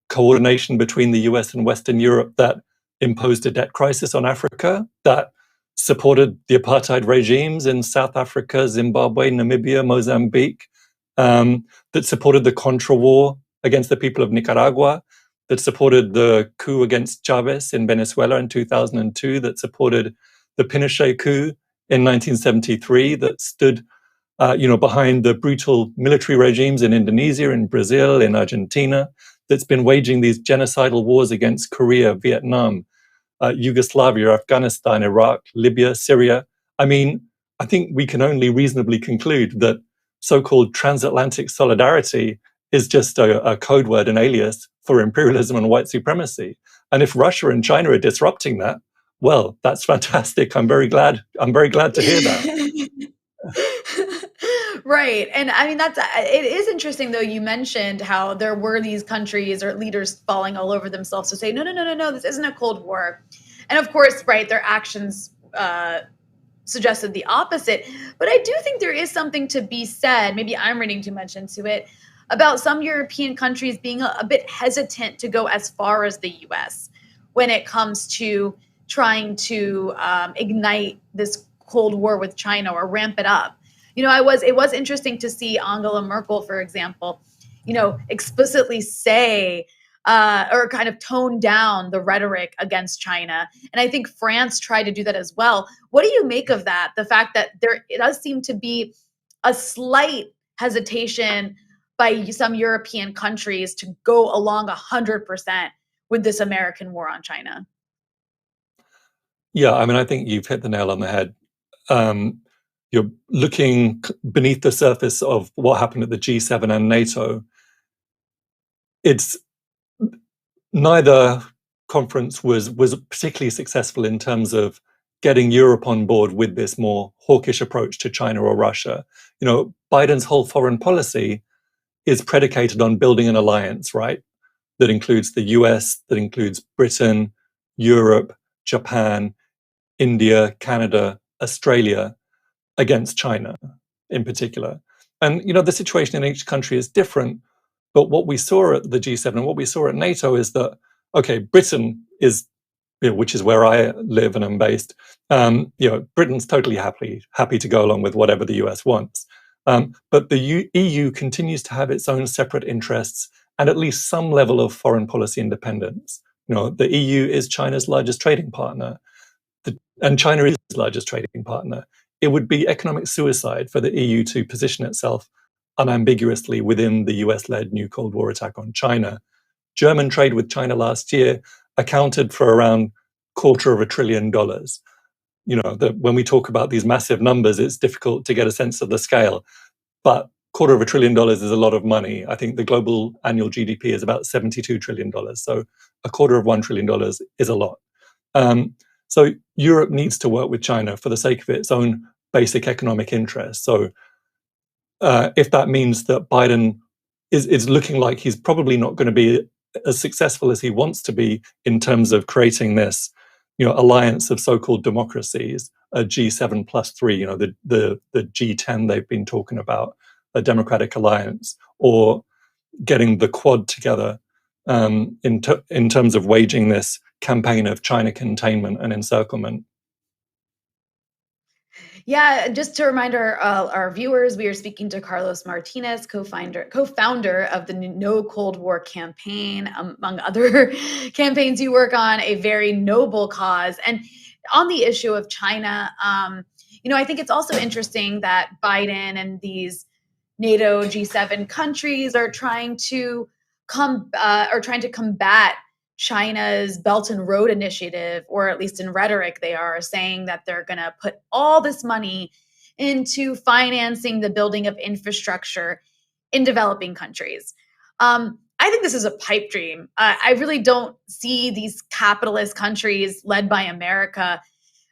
coordination between the US and Western Europe that imposed a debt crisis on Africa, that supported the apartheid regimes in South Africa, Zimbabwe, Namibia, Mozambique, that supported the Contra War against the people of Nicaragua, that supported the coup against Chavez in Venezuela in 2002, that supported the Pinochet coup in 1973, that stood behind the brutal military regimes in Indonesia, in Brazil, in Argentina, that's been waging these genocidal wars against Korea, Vietnam, Yugoslavia, Afghanistan, Iraq, Libya, Syria. I mean, I think we can only reasonably conclude that so-called transatlantic solidarity is just a code word, an alias for imperialism and white supremacy. And if Russia and China are disrupting that, well, that's fantastic. I'm very glad to hear that. Right. And I mean, it is interesting, though. You mentioned how there were these countries or leaders falling all over themselves to say, no, this isn't a Cold War. And of course, right, their actions suggested the opposite. But I do think there is something to be said, maybe I'm reading too much into it, about some European countries being a bit hesitant to go as far as the US when it comes to trying to ignite this Cold War with China or ramp it up. It was interesting to see Angela Merkel, for example, explicitly say or kind of tone down the rhetoric against China. And I think France tried to do that as well. What do you make of that? The fact that it does seem to be a slight hesitation by some European countries to go along 100% with this American war on China. Yeah, I mean, I think you've hit the nail on the head. You're looking beneath the surface of what happened at the G7 and NATO. it's neither conference was particularly successful in terms of getting Europe on board with this more hawkish approach to China or Russia. Biden's whole foreign policy is predicated on building an alliance, right? That includes the US, that includes Britain, Europe, Japan, India, Canada, Australia, against China in particular. And, the situation in each country is different. But what we saw at the G7 and what we saw at NATO is that, okay, Britain is, which is where I live and am based, Britain's totally happy to go along with whatever the US wants. But the EU continues to have its own separate interests and at least some level of foreign policy independence. The EU is China's largest trading partner, and China is its largest trading partner. It would be economic suicide for the EU to position itself unambiguously within the US-led new Cold War attack on China. German trade with China last year accounted for around $250 billion. When we talk about these massive numbers, it's difficult to get a sense of the scale, but $250 billion is a lot of money. I think the global annual GDP is about $72 trillion. So $250 billion is a lot. So Europe needs to work with China for the sake of its own basic economic interests. So if that means that Biden is looking like he's probably not going to be as successful as he wants to be in terms of creating this, alliance of so-called democracies, a G7 plus 3, the G10 they've been talking about, a democratic alliance, or getting the Quad together in terms of waging this campaign of China containment and encirclement. Yeah, just to remind our viewers, we are speaking to Carlos Martinez, co-founder of the No Cold War campaign, among other campaigns you work on, a very noble cause. And on the issue of China, I think it's also interesting that Biden and these NATO G7 countries are trying to combat China's Belt and Road Initiative, or at least in rhetoric, they are saying that they're going to put all this money into financing the building of infrastructure in developing countries. I think this is a pipe dream. I really don't see these capitalist countries led by America.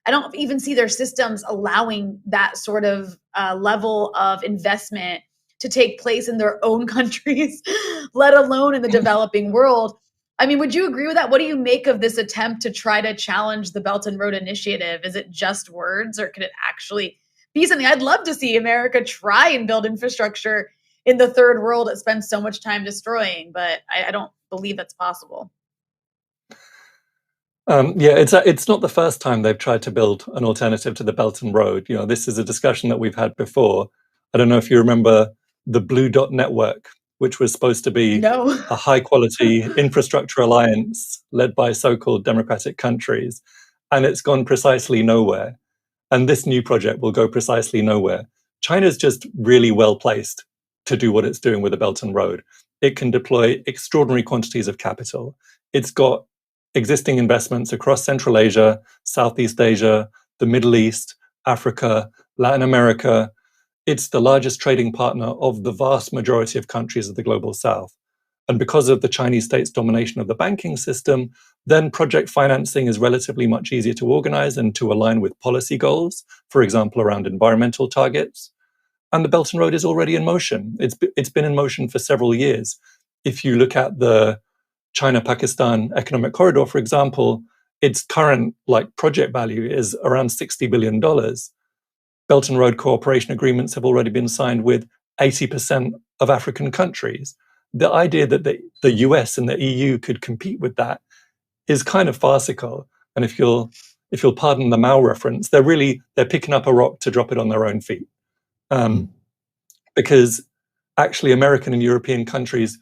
I don't even see their systems allowing that sort of level of investment to take place in their own countries, let alone in the developing world. I mean, would you agree with that? What do you make of this attempt to try to challenge the Belt and Road Initiative? Is it just words, or could it actually be something? I'd love to see America try and build infrastructure in the third world it spends so much time destroying, but I don't believe that's possible. It's not the first time they've tried to build an alternative to the Belt and Road. This is a discussion that we've had before. I don't know if you remember the Blue Dot Network, which was supposed to be a high-quality infrastructure alliance led by so-called democratic countries, and it's gone precisely nowhere. And this new project will go precisely nowhere. China's just really well-placed to do what it's doing with the Belt and Road. It can deploy extraordinary quantities of capital. It's got existing investments across Central Asia, Southeast Asia, the Middle East, Africa, Latin America. It's the largest trading partner of the vast majority of countries of the global South. And because of the Chinese state's domination of the banking system, then project financing is relatively much easier to organize and to align with policy goals, for example, around environmental targets. And the Belt and Road is already in motion. It's been in motion for several years. If you look at the China-Pakistan Economic Corridor, for example, its current project value is around $60 billion. Belt and Road cooperation agreements have already been signed with 80% of African countries. The idea that the US and the EU could compete with that is kind of farcical. And if you'll pardon the Mao reference, they're picking up a rock to drop it on their own feet. Because actually American and European countries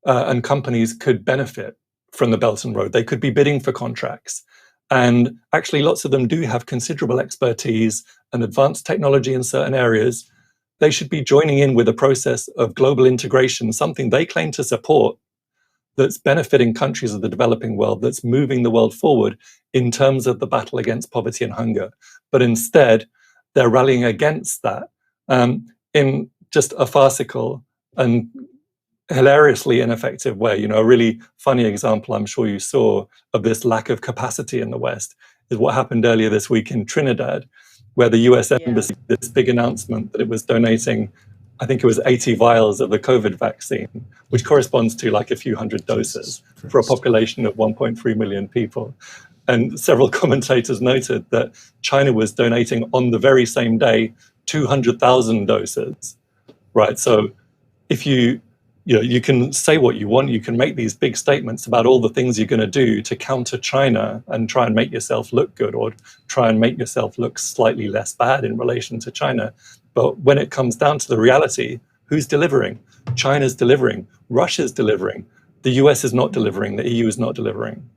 and companies could benefit from the Belt and Road. They could be bidding for contracts. And actually, lots of them do have considerable expertise and advanced technology in certain areas. They should be joining in with a process of global integration, something they claim to support, that's benefiting countries of the developing world, that's moving the world forward in terms of the battle against poverty and hunger. But instead, they're rallying against that in just a farcical and hilariously ineffective way. A really funny example I'm sure you saw of this lack of capacity in the West is what happened earlier this week in Trinidad, where the US Embassy did this big announcement that it was donating, I think it was 80 vials of the COVID vaccine, which corresponds to like a few hundred doses for a population of 1.3 million people. And several commentators noted that China was donating on the very same day 200,000 doses, right? So if you can say what you want, you can make these big statements about all the things you're going to do to counter China and try and make yourself look good, or try and make yourself look slightly less bad in relation to China. But when it comes down to the reality, who's delivering? China's delivering, Russia's delivering, the US is not delivering, the EU is not delivering.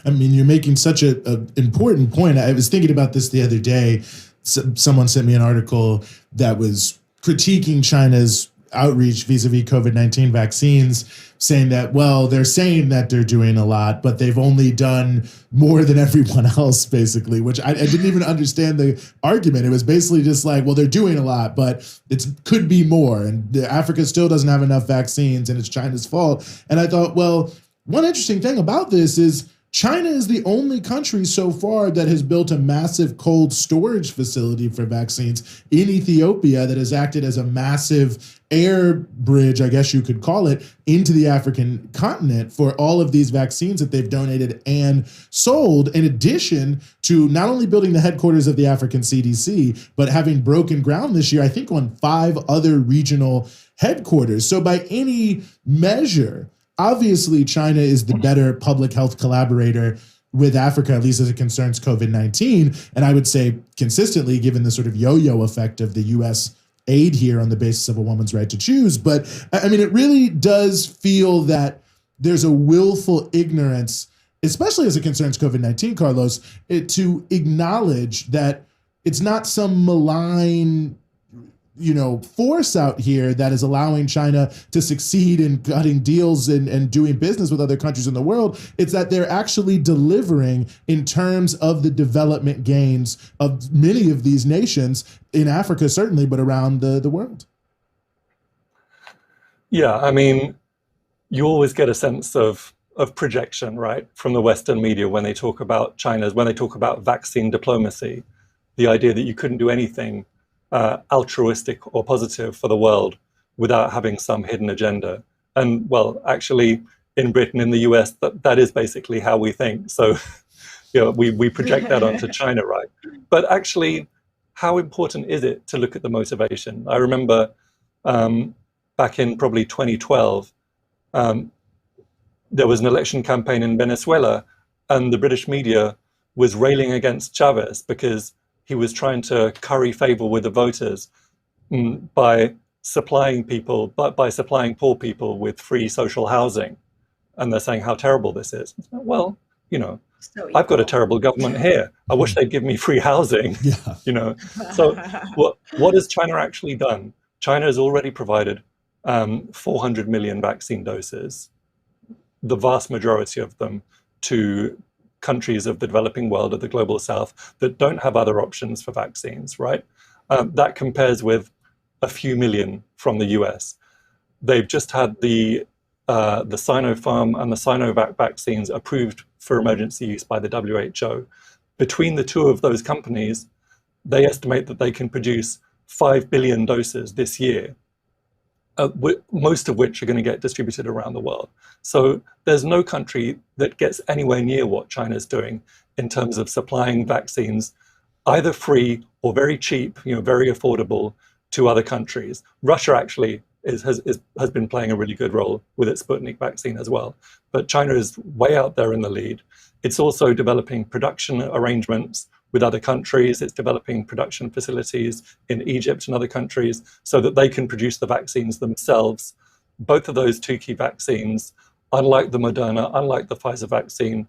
I mean, you're making such an important point. I was thinking about this the other day. Someone sent me an article that was critiquing China's outreach vis-a-vis COVID-19 vaccines, saying that, well, they're saying that they're doing a lot, but they've only done more than everyone else, basically, which I didn't even understand the argument. It was basically just like, well, they're doing a lot, but it could be more. And Africa still doesn't have enough vaccines, and it's China's fault. And I thought, well, one interesting thing about this is China is the only country so far that has built a massive cold storage facility for vaccines in Ethiopia that has acted as a massive air bridge, I guess you could call it, into the African continent for all of these vaccines that they've donated and sold, in addition to not only building the headquarters of the African CDC, but having broken ground this year, I think, on 5 other regional headquarters. So by any measure, obviously, China is the better public health collaborator with Africa, at least as it concerns COVID-19. And I would say consistently, given the sort of yo-yo effect of the U.S. aid here on the basis of a woman's right to choose. But I mean, it really does feel that there's a willful ignorance, especially as it concerns COVID-19, Carlos, to acknowledge that it's not some malign force out here that is allowing China to succeed in cutting deals and doing business with other countries in the world. It's that they're actually delivering in terms of the development gains of many of these nations in Africa, certainly, but around the world. Yeah, I mean, you always get a sense of projection, right, from the Western media when they talk about when they talk about vaccine diplomacy, the idea that you couldn't do anything altruistic or positive for the world without having some hidden agenda. And well, actually, in Britain, in the US, that is basically how we think. So, we project that onto China, right? But actually, how important is it to look at the motivation? I remember back in probably 2012, there was an election campaign in Venezuela, and the British media was railing against Chavez because he was trying to curry favor with the voters by supplying poor people with free social housing. And they're saying how terrible this is. Well, I've got a terrible government here. I wish they'd give me free housing. Yeah. So what has China actually done? China has already provided 400 million vaccine doses, the vast majority of them to countries of the developing world, of the global south, that don't have other options for vaccines, right? That compares with a few million from the US. They've just had the Sinopharm and the Sinovac vaccines approved for emergency use by the WHO. Between the two of those companies, they estimate that they can produce 5 billion doses this year, most of which are going to get distributed around the world. So there's no country that gets anywhere near what China's doing in terms of supplying vaccines, either free or very cheap, very affordable to other countries. Russia actually has been playing a really good role with its Sputnik vaccine as well. But China is way out there in the lead. It's also developing production arrangements with other countries. It's developing production facilities in Egypt and other countries so that they can produce the vaccines themselves. Both of those 2 key vaccines, unlike the Moderna, unlike the Pfizer vaccine,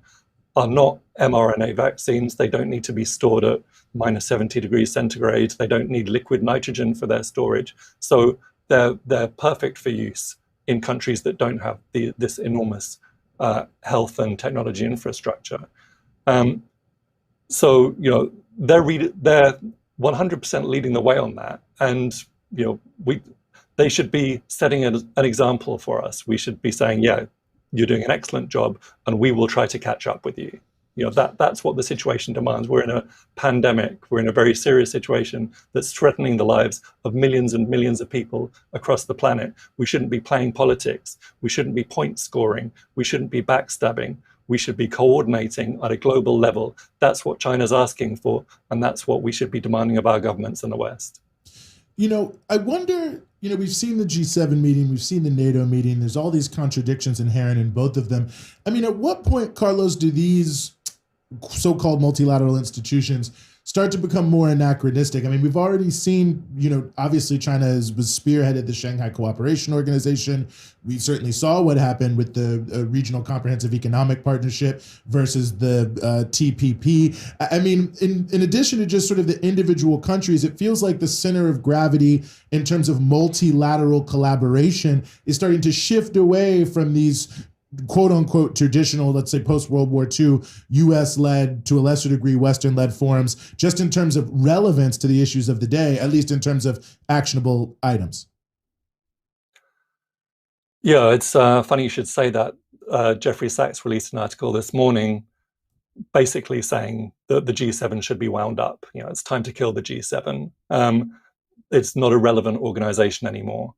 are not mRNA vaccines. They don't need to be stored at minus 70 degrees centigrade. They don't need liquid nitrogen for their storage. So they're perfect for use in countries that don't have this enormous health and technology infrastructure. So, they're 100% leading the way on that. And, they should be setting an example for us. We should be saying, yeah, you're doing an excellent job, and we will try to catch up with you. That's what the situation demands. We're in a pandemic. We're in a very serious situation that's threatening the lives of millions and millions of people across the planet. We shouldn't be playing politics. We shouldn't be point scoring. We shouldn't be backstabbing. We should be coordinating at a global level. That's what China's asking for, and that's what we should be demanding of our governments in the West. I wonder, we've seen the G7 meeting, we've seen the NATO meeting, there's all these contradictions inherent in both of them. I mean, at what point, Carlos, do these so-called multilateral institutions start to become more anachronistic? I mean, we've already seen, obviously China was spearheaded the Shanghai Cooperation Organization. We certainly saw what happened with the Regional Comprehensive Economic Partnership versus the TPP. I mean, in addition to just sort of the individual countries, it feels like the center of gravity in terms of multilateral collaboration is starting to shift away from these quote unquote traditional, let's say post-World War II, US-led, to a lesser degree, Western-led forums, just in terms of relevance to the issues of the day, at least in terms of actionable items. Yeah, it's funny you should say that. Jeffrey Sachs released an article this morning basically saying that the G7 should be wound up. It's time to kill the G7. It's not a relevant organization anymore.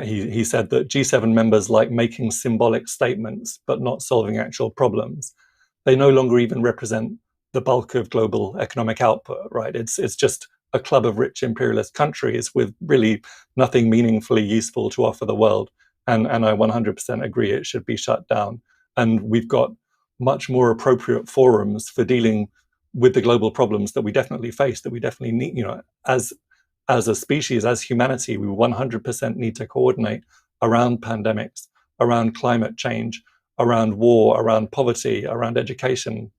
He said that G7 members like making symbolic statements but not solving actual problems. They no longer even represent the bulk of global economic output, right? It's just a club of rich imperialist countries with really nothing meaningfully useful to offer the world. And I 100% agree it should be shut down. And we've got much more appropriate forums for dealing with the global problems that we definitely face, that we definitely need, as a species, as humanity, we 100% need to coordinate around pandemics, around climate change, around war, around poverty, around education.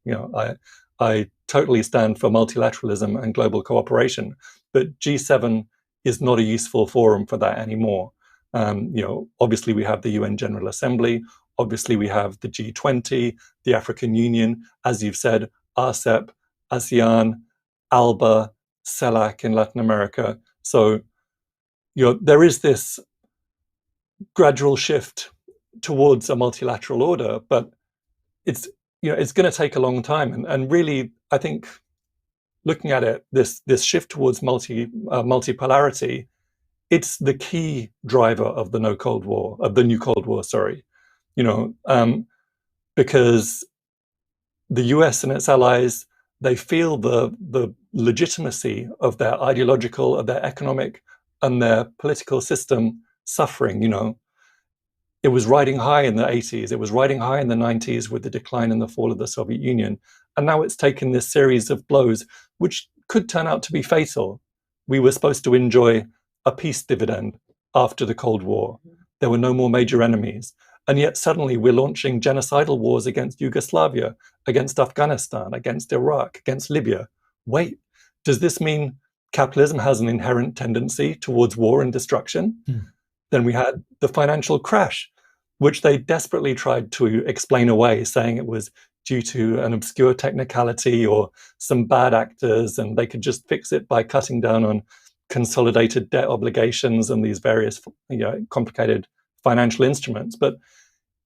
I totally stand for multilateralism and global cooperation, but G7 is not a useful forum for that anymore. Obviously we have the UN General Assembly, obviously we have the G20, the African Union, as you've said, RCEP, ASEAN, ALBA, CELAC in Latin America. So, there is this gradual shift towards a multilateral order, but it's going to take a long time. And really, I think looking at it, this shift towards multipolarity, it's the key driver of the new Cold War, because the US and its allies, they feel the legitimacy of their ideological, of their economic, and their political system suffering. It was riding high in the 80s. It was riding high in the 90s with the decline and the fall of the Soviet Union. And now it's taken this series of blows, which could turn out to be fatal. We were supposed to enjoy a peace dividend after the Cold War. There were no more major enemies. And yet suddenly we're launching genocidal wars against Yugoslavia, against Afghanistan, against Iraq, against Libya. Wait, does this mean capitalism has an inherent tendency towards war and destruction? Then we had the financial crash, which they desperately tried to explain away, saying it was due to an obscure technicality or some bad actors, and they could just fix it by cutting down on consolidated debt obligations and these various complicated financial instruments. But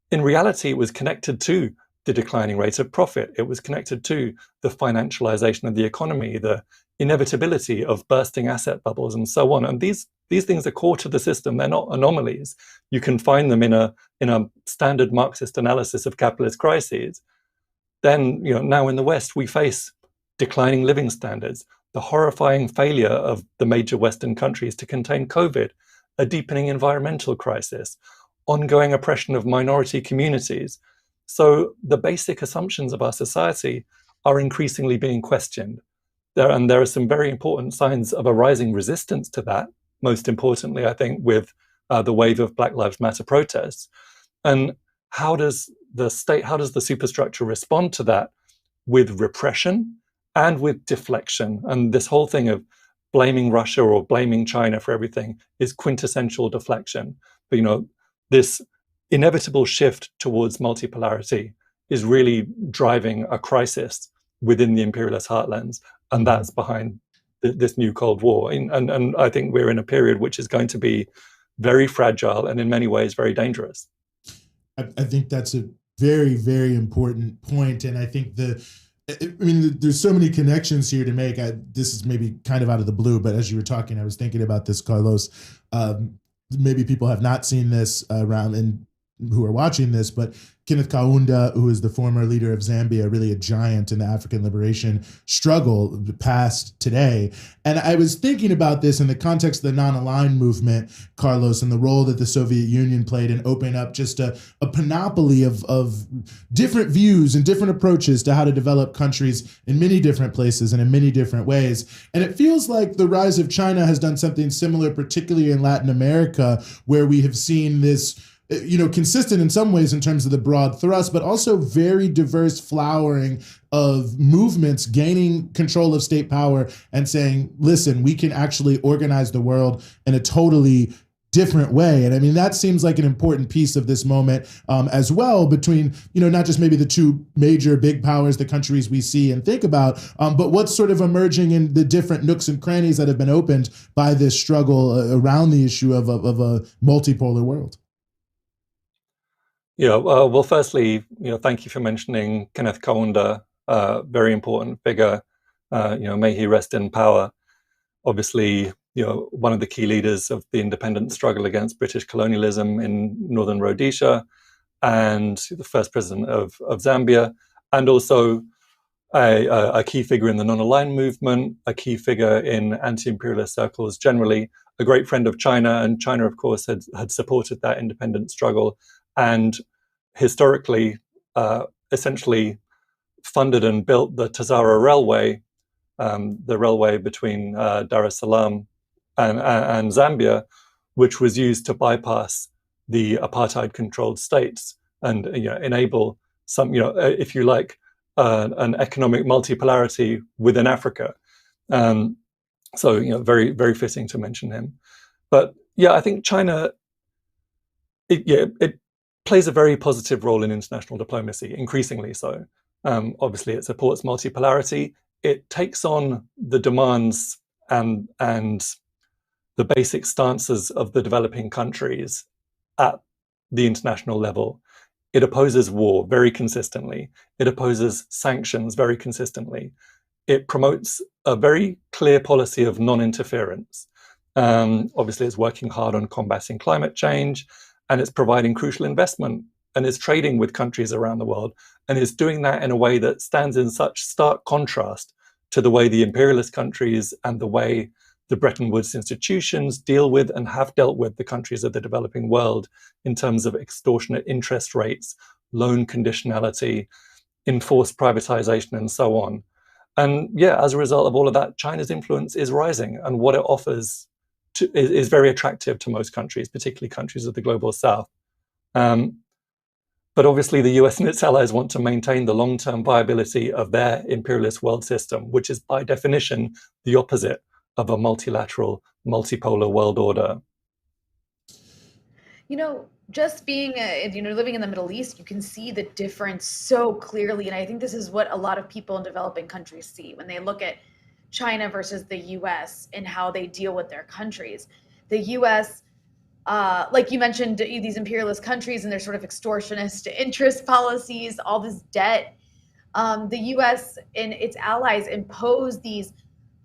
in reality, it was connected to the declining rate of profit. It was connected to the financialization of the economy, the inevitability of bursting asset bubbles, and so on. And these things are core to the system. They're not anomalies. You can find them in a standard Marxist analysis of capitalist crises. Then, now in the West, we face declining living standards, the horrifying failure of the major Western countries to contain COVID, a deepening environmental crisis, ongoing oppression of minority communities. So the basic assumptions of our society are increasingly being questioned. There are some very important signs of a rising resistance to that, most importantly, I think, with the wave of Black Lives Matter protests. And how does the superstructure respond to that? With repression and with deflection. And this whole thing of blaming Russia or blaming China for everything is quintessential deflection. But this inevitable shift towards multipolarity is really driving a crisis within the imperialist heartlands, and that's behind this new Cold War. And I think we're in a period which is going to be very fragile and in many ways very dangerous. I think that's a very, very important point. And I think there's so many connections here to make. This is maybe kind of out of the blue, but as you were talking, I was thinking about this, Carlos. Maybe people have not seen this around and who are watching this, but Kenneth Kaunda, who is the former leader of Zambia, really a giant in the African liberation struggle past today. And I was thinking about this in the context of the non-aligned movement, Carlos, and the role that the Soviet Union played in opening up just a panoply of different views and different approaches to how to develop countries in many different places and in many different ways. And it feels like the rise of China has done something similar, particularly in Latin America, where we have seen this consistent in some ways in terms of the broad thrust, but also very diverse flowering of movements gaining control of state power and saying, listen, we can actually organize the world in a totally different way. And I mean, that seems like an important piece of this moment as well, between, not just maybe the two major big powers, the countries we see and think about, but what's sort of emerging in the different nooks and crannies that have been opened by this struggle around the issue of a multipolar world. Yeah, well, firstly, thank you for mentioning Kenneth Kaunda, very important figure. May he rest in power. Obviously, one of the key leaders of the independence struggle against British colonialism in northern Rhodesia, and the first president of Zambia, and also a key figure in the non-aligned movement, a key figure in anti-imperialist circles generally, a great friend of China, and China, of course, had supported that independence struggle, and historically, essentially funded and built the Tazara Railway, the railway between Dar es Salaam and Zambia, which was used to bypass the apartheid-controlled states and enable some, if you like, an economic multipolarity within Africa. So, very, very fitting to mention him. But yeah, I think China, it plays a very positive role in international diplomacy, increasingly so. Obviously, it supports multipolarity. It takes on the demands and the basic stances of the developing countries at the international level. It opposes war very consistently. It opposes sanctions very consistently. It promotes a very clear policy of non-interference. Obviously, it's working hard on combating climate change, and it's providing crucial investment, and it's trading with countries around the world, and it's doing that in a way that stands in such stark contrast to the way the imperialist countries and the way the Bretton Woods institutions deal with and have dealt with the countries of the developing world in terms of extortionate interest rates, loan conditionality, enforced privatization, and so on. And yeah, as a result of all of that, China's influence is rising, and what it offers is very attractive to most countries, particularly countries of the global south. But obviously the US and its allies want to maintain the long-term viability of their imperialist world system, which is by definition the opposite of a multilateral, multipolar world order. Just being, living in the Middle East, you can see the difference so clearly. And I think this is what a lot of people in developing countries see when they look at China versus the US and how they deal with their countries. The US, like you mentioned, these imperialist countries and their sort of extortionist interest policies, all this debt. The US and its allies impose these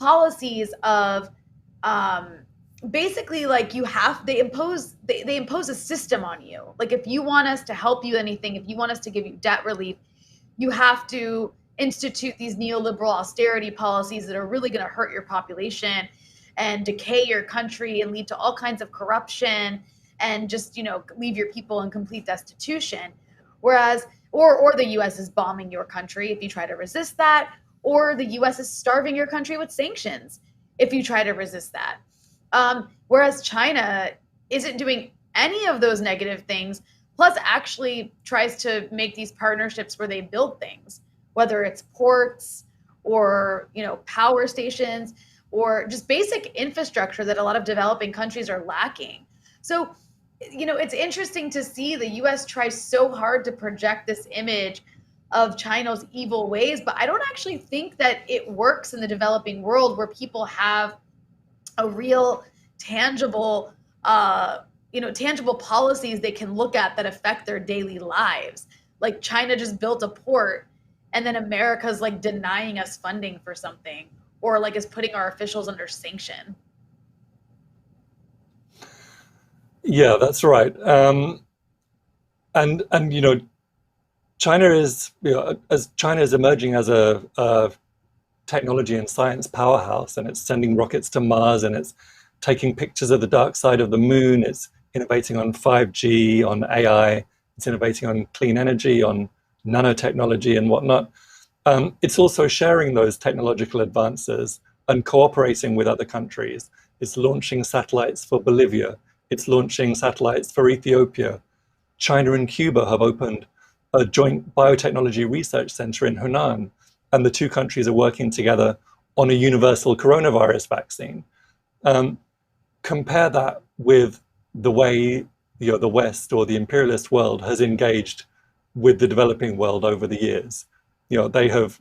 policies of basically like they impose a system on you. Like if you want us to help you anything, if you want us to give you debt relief, you have to institute these neoliberal austerity policies that are really going to hurt your population and decay your country and lead to all kinds of corruption and just, leave your people in complete destitution. Whereas, or the US is bombing your country if you try to resist that, or the US is starving your country with sanctions if you try to resist that. Whereas China isn't doing any of those negative things, plus actually tries to make these partnerships where they build things, whether it's ports or, power stations or just basic infrastructure that a lot of developing countries are lacking. So, it's interesting to see the US try so hard to project this image of China's evil ways, but I don't actually think that it works in the developing world where people have a real tangible tangible policies they can look at that affect their daily lives. Like China just built a port, and then America's like denying us funding for something, or like is putting our officials under sanction. Yeah, that's right. And China is, as China is emerging as a technology and science powerhouse, and it's sending rockets to Mars, and it's taking pictures of the dark side of the moon. It's innovating on 5G, on AI. It's innovating on clean energy, on nanotechnology and whatnot. It's also sharing those technological advances and cooperating with other countries. It's launching satellites for Bolivia. It's launching satellites for Ethiopia. China and Cuba have opened a joint biotechnology research center in Hunan, and the two countries are working together on a universal coronavirus vaccine. Compare that with the way the West or the imperialist world has engaged with the developing world over the years. They have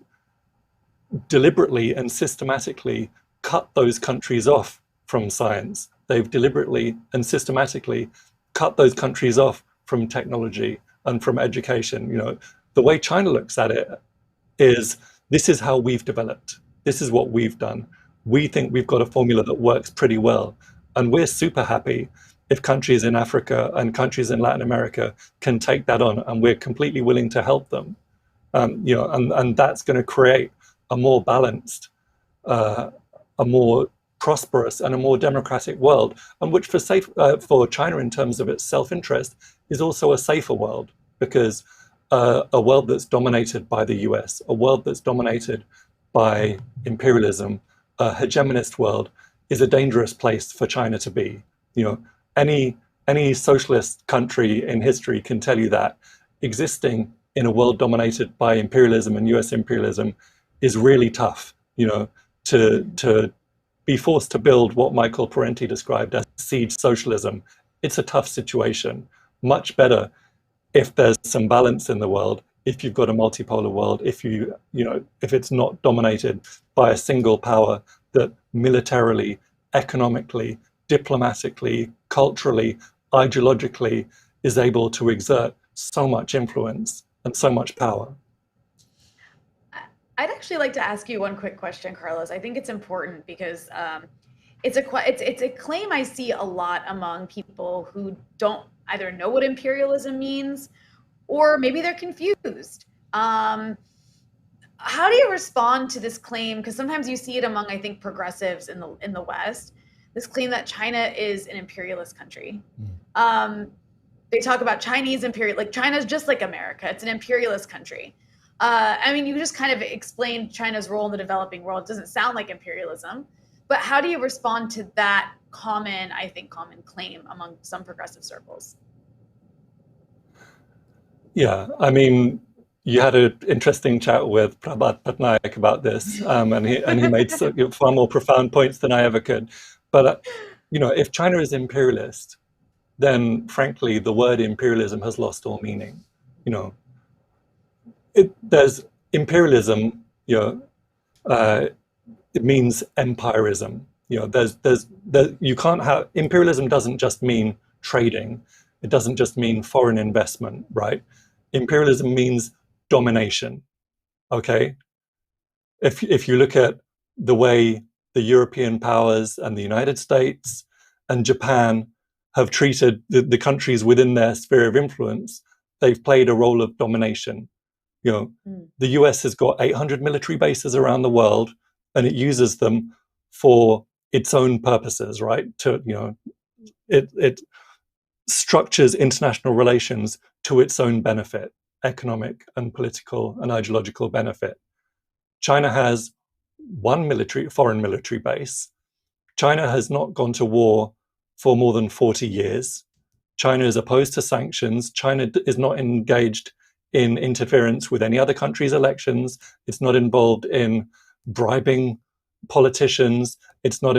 deliberately and systematically cut those countries off from science. They've deliberately and systematically cut those countries off from technology and from education. The way China looks at it is, this is how we've developed. This is what we've done. We think we've got a formula that works pretty well. And we're super happy if countries in Africa and countries in Latin America can take that on, and we're completely willing to help them. And that's going to create a more balanced, a more prosperous, and a more democratic world, and which for China in terms of its self-interest is also a safer world, because a world that's dominated by the US, a world that's dominated by imperialism, a hegemonist world, is a dangerous place for China to be. Any socialist country in history can tell you that existing in a world dominated by imperialism and US imperialism is really tough. To be forced to build what Michael Parenti described as siege socialism, it's a tough situation. Much better if there's some balance in the world, if you've got a multipolar world, if it's not dominated by a single power that militarily, economically, diplomatically, culturally, ideologically is able to exert so much influence and so much power. I'd actually like to ask you one quick question, Carlos. I think it's important because it's a claim I see a lot among people who don't either know what imperialism means, or maybe they're confused. How do you respond to this claim? Because sometimes you see it among, I think, progressives in the West, this claim that China is an imperialist country. They talk about Chinese imperial, like China's just like America. It's an imperialist country. You just kind of explained China's role in the developing world. It doesn't sound like imperialism, but how do you respond to that common claim among some progressive circles? Yeah, you had an interesting chat with Prabhat Patnaik about this, and he made far more profound points than I ever could. But if China is imperialist, then frankly, the word imperialism has lost all meaning. There's imperialism. It means empirism. You can't have imperialism. Doesn't just mean trading. It doesn't just mean foreign investment, right? Imperialism means domination. Okay. If you look at the way the European powers and the United States and Japan have treated the countries within their sphere of influence, they've played a role of domination. The US has got 800 military bases around the world, and it uses them for its own purposes, right? It structures international relations to its own benefit, economic and political and ideological benefit. China has one foreign military base. China has not gone to war for more than 40 years. China is opposed to sanctions. China is not engaged in interference with any other country's elections. It's not involved in bribing politicians. It's not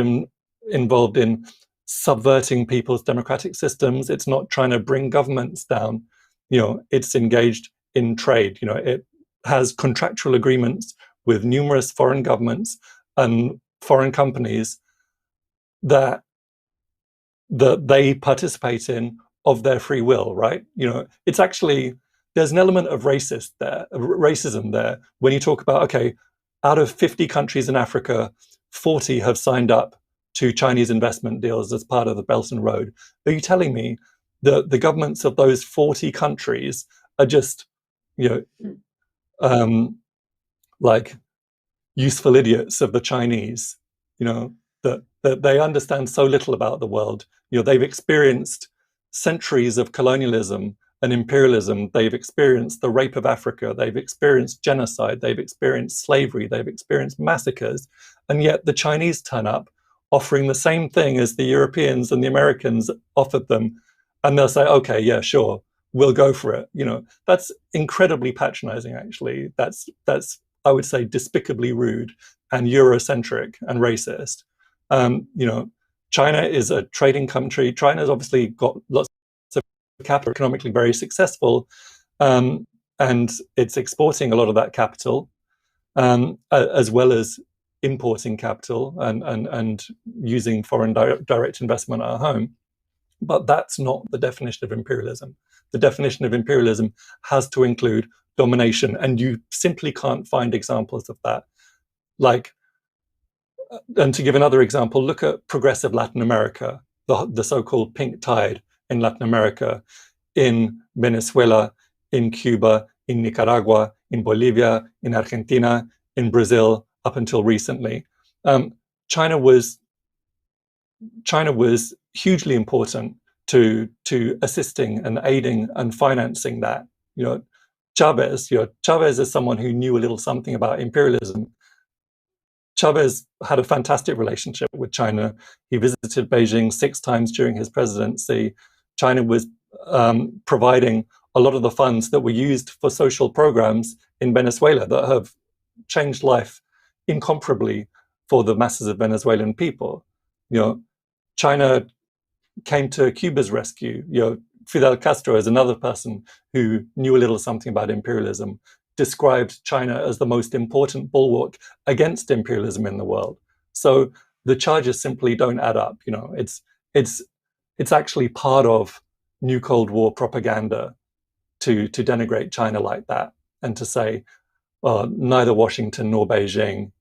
involved in subverting people's democratic systems. It's not trying to bring governments down. It's engaged in trade. It has contractual agreements with numerous foreign governments and foreign companies that that they participate in of their free will, right? It's actually, there's an element of racism there when you talk about, okay, out of 50 countries in Africa, 40 have signed up to Chinese investment deals as part of the Belt and Road. Are you telling me that the governments of those 40 countries are just, like useful idiots of the Chinese, that they understand so little about the world? They've experienced centuries of colonialism and imperialism. They've experienced the rape of Africa. They've experienced genocide. They've experienced slavery. They've experienced massacres. And yet the Chinese turn up offering the same thing as the Europeans and the Americans offered them. And they'll say, okay, yeah, sure, we'll go for it. That's incredibly patronizing, actually. That's I would say, despicably rude and Eurocentric and racist. China is a trading country. China's obviously got lots of capital, economically very successful, and it's exporting a lot of that capital, as well as importing capital and using foreign direct investment at home. But that's not the definition of imperialism. The definition of imperialism has to include domination, and you simply can't find examples of that. And to give another example, look at progressive Latin America, the so-called pink tide in Latin America, in Venezuela, in Cuba, in Nicaragua, in Bolivia, in Argentina, in Brazil, up until recently. China was hugely important to assisting and aiding and financing that. Chavez is someone who knew a little something about imperialism. Chavez had a fantastic relationship with China. He visited Beijing 6 times during his presidency. China was providing a lot of the funds that were used for social programs in Venezuela that have changed life incomparably for the masses of Venezuelan people. China came to Cuba's rescue. Fidel Castro is another person who knew a little something about imperialism, described China as the most important bulwark against imperialism in the world. So the charges simply don't add up. It's actually part of new Cold War propaganda to denigrate China like that, and to say, neither Washington nor Beijing,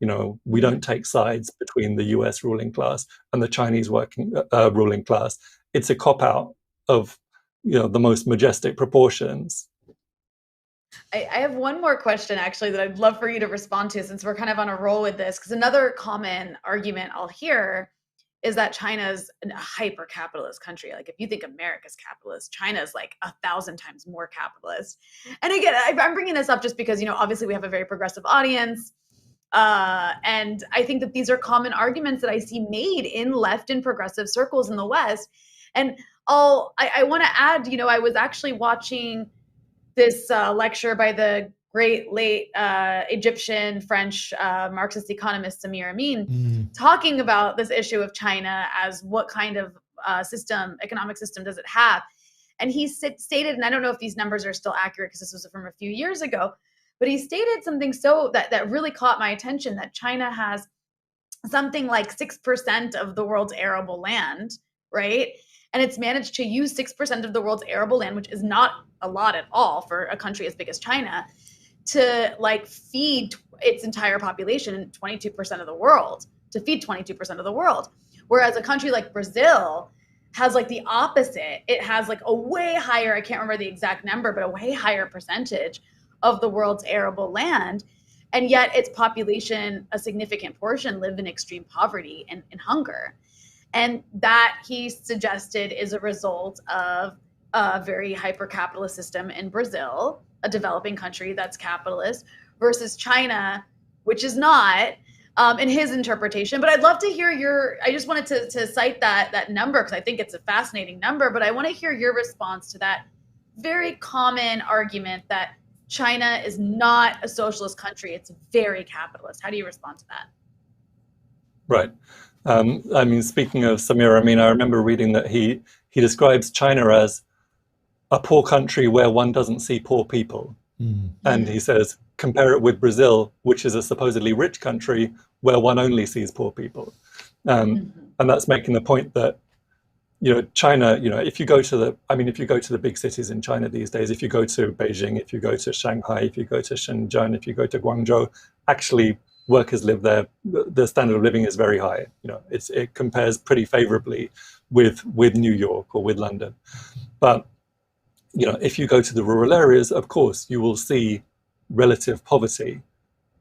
we don't take sides between the US ruling class and the Chinese ruling class. It's a cop-out of the most majestic proportions. I have one more question, actually, that I'd love for you to respond to, since we're kind of on a roll with this, because another common argument I'll hear is that China's a hyper-capitalist country. Like, if you think America's capitalist, China's like 1,000 times more capitalist. And again, I'm bringing this up just because, obviously we have a very progressive audience. And I think that these are common arguments that I see made in left and progressive circles in the West. And I want to add, I was actually watching this lecture by the great late Egyptian French Marxist economist Samir Amin, talking about this issue of China as what kind of economic system does it have. And he stated, and I don't know if these numbers are still accurate because this was from a few years ago, but he stated something that really caught my attention, that China has something like 6% of the world's arable land, right? And it's managed to use 6% of the world's arable land, which is not a lot at all for a country as big as China, to feed its entire population, 22% of the world, to feed 22% of the world. Whereas a country like Brazil has the opposite. It has a way higher, I can't remember the exact number, but a way higher percentage of the world's arable land. And yet its population, a significant portion, live in extreme poverty and hunger. And that, he suggested, is a result of a very hyper-capitalist system in Brazil, a developing country that's capitalist, versus China, which is not, in his interpretation. But I'd love to hear I just wanted to cite that number because I think it's a fascinating number, but I want to hear your response to that very common argument that China is not a socialist country, it's very capitalist. How do you respond to that? Right. Speaking of Samir Amin, I remember reading that he describes China as a poor country where one doesn't see poor people. And he says, compare it with Brazil, which is a supposedly rich country where one only sees poor people. And that's making the point that China, if you go to the big cities in China these days, if you go to Beijing, if you go to Shanghai, if you go to Shenzhen, if you go to Guangzhou, actually workers live there. The standard of living is very high. It compares pretty favorably with New York or with London. But, if you go to the rural areas, of course, you will see relative poverty.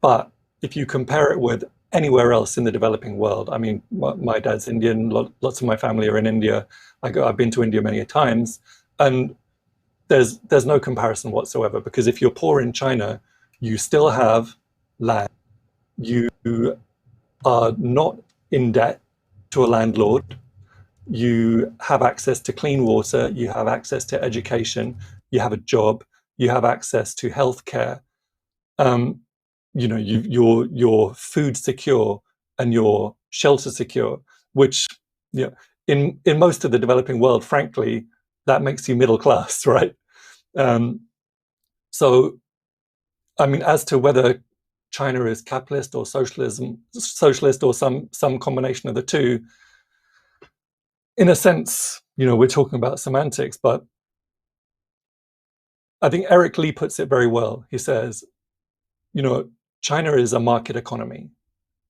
But if you compare it with anywhere else in the developing world, I mean, my dad's Indian, lots of my family are in India. I've been to India many times, and there's no comparison whatsoever, because if you're poor in China, you still have land. You are not in debt to a landlord. You have access to clean water. You have access to education. You have a job. You have access to healthcare. Your food secure and your shelter secure, which in most of the developing world, frankly, that makes you middle class, right? So, I mean, as to whether China is capitalist or socialist or some combination of the two, in a sense, we're talking about semantics, but I think Eric Lee puts it very well. He says, China is a market economy,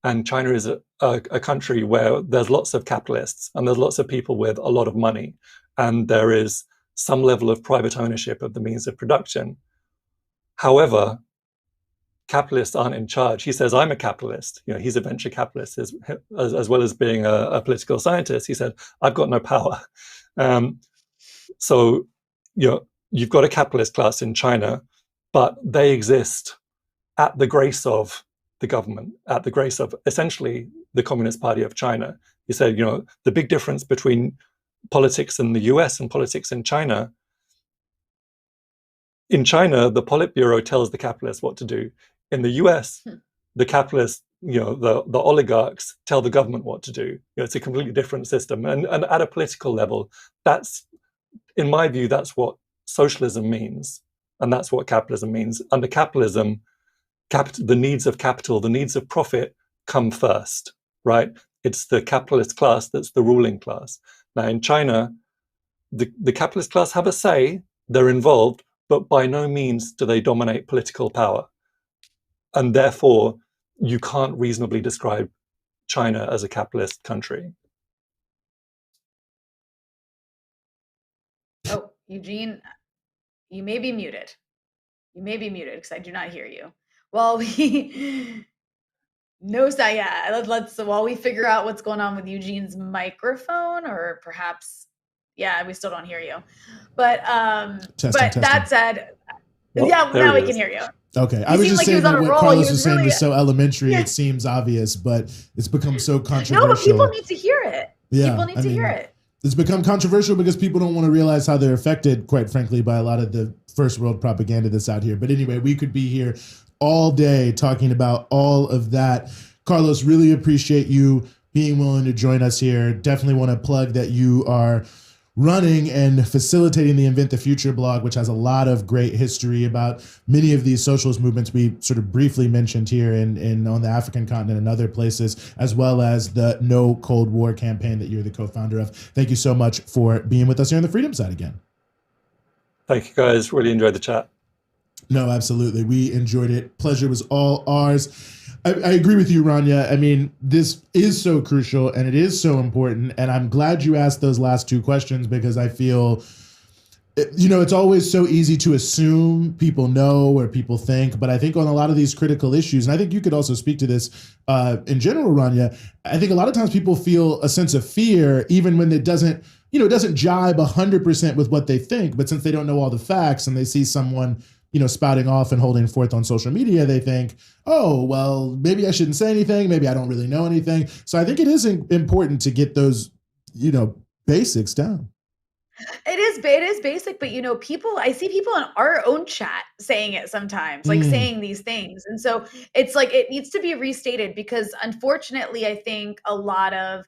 and China is a country where there's lots of capitalists and there's lots of people with a lot of money, and there is some level of private ownership of the means of production. However, capitalists aren't in charge. He says, I'm a capitalist. He's a venture capitalist as well as being a political scientist. He said, I've got no power. So, you've got a capitalist class in China, but they exist at the grace of the government, at the grace of essentially the Communist Party of China. He said, the big difference between politics in the US and politics in China, the Politburo tells the capitalists what to do. In the US, the capitalists, the oligarchs tell the government what to do. It's a completely different system. And at a political level, that's, in my view, that's what socialism means. And that's what capitalism means. Under capitalism, the needs of capital, the needs of profit come first, right? It's the capitalist class that's the ruling class. Now in China, the capitalist class have a say, they're involved, but by no means do they dominate political power. And therefore, you can't reasonably describe China as a capitalist country. Oh, Eugene, you may be muted. You may be muted because I do not hear you. While we while we figure out what's going on with Eugene's microphone, or perhaps, we still don't hear you. But testing. That said, now we can hear you. Okay, I was just saying that what Carlos was saying was so elementary, it seems obvious, but it's become so controversial. No, but people need to hear it. Yeah, people need to hear it. It's become controversial because people don't want to realize how they're affected, quite frankly, by a lot of the first world propaganda that's out here. But anyway, we could be here all day talking about all of that. Carlos, really appreciate you being willing to join us here. Definitely want to plug that you are running and facilitating the Invent the Future blog, which has a lot of great history about many of these socialist movements we sort of briefly mentioned here in on the African continent and other places, as well as the No Cold War campaign that you're the co-founder of. Thank you so much for being with us here on the Freedom Side again. Thank you, guys. Really enjoyed the chat. No, absolutely. We enjoyed it. Pleasure was all ours. I agree with you, Rania. I mean, this is so crucial and it is so important. And I'm glad you asked those last two questions, because I feel, it's always so easy to assume people know or people think. But I think on a lot of these critical issues, and I think you could also speak to this in general, Rania, I think a lot of times people feel a sense of fear, even when it doesn't jibe 100% with what they think. But since they don't know all the facts and they see someone spouting off and holding forth on social media, they think, oh, well, maybe I shouldn't say anything. Maybe I don't really know anything. So I think it is important to get those, basics down. It is basic, but I see people in our own chat saying it sometimes, saying these things. And so it's like, it needs to be restated, because unfortunately, I think a lot of,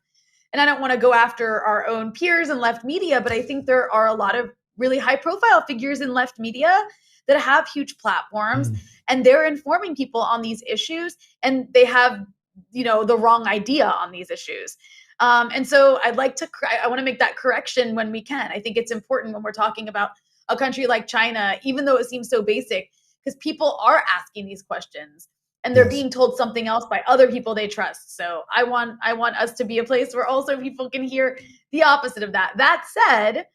and I don't want to go after our own peers in left media, but I think there are a lot of really high profile figures in left media that have huge platforms and they're informing people on these issues, and they have, the wrong idea on these issues. And so I want to make that correction when we can. I think it's important when we're talking about a country like China, even though it seems so basic, because people are asking these questions and they're being told something else by other people they trust. So I want us to be a place where also people can hear the opposite of that. That said,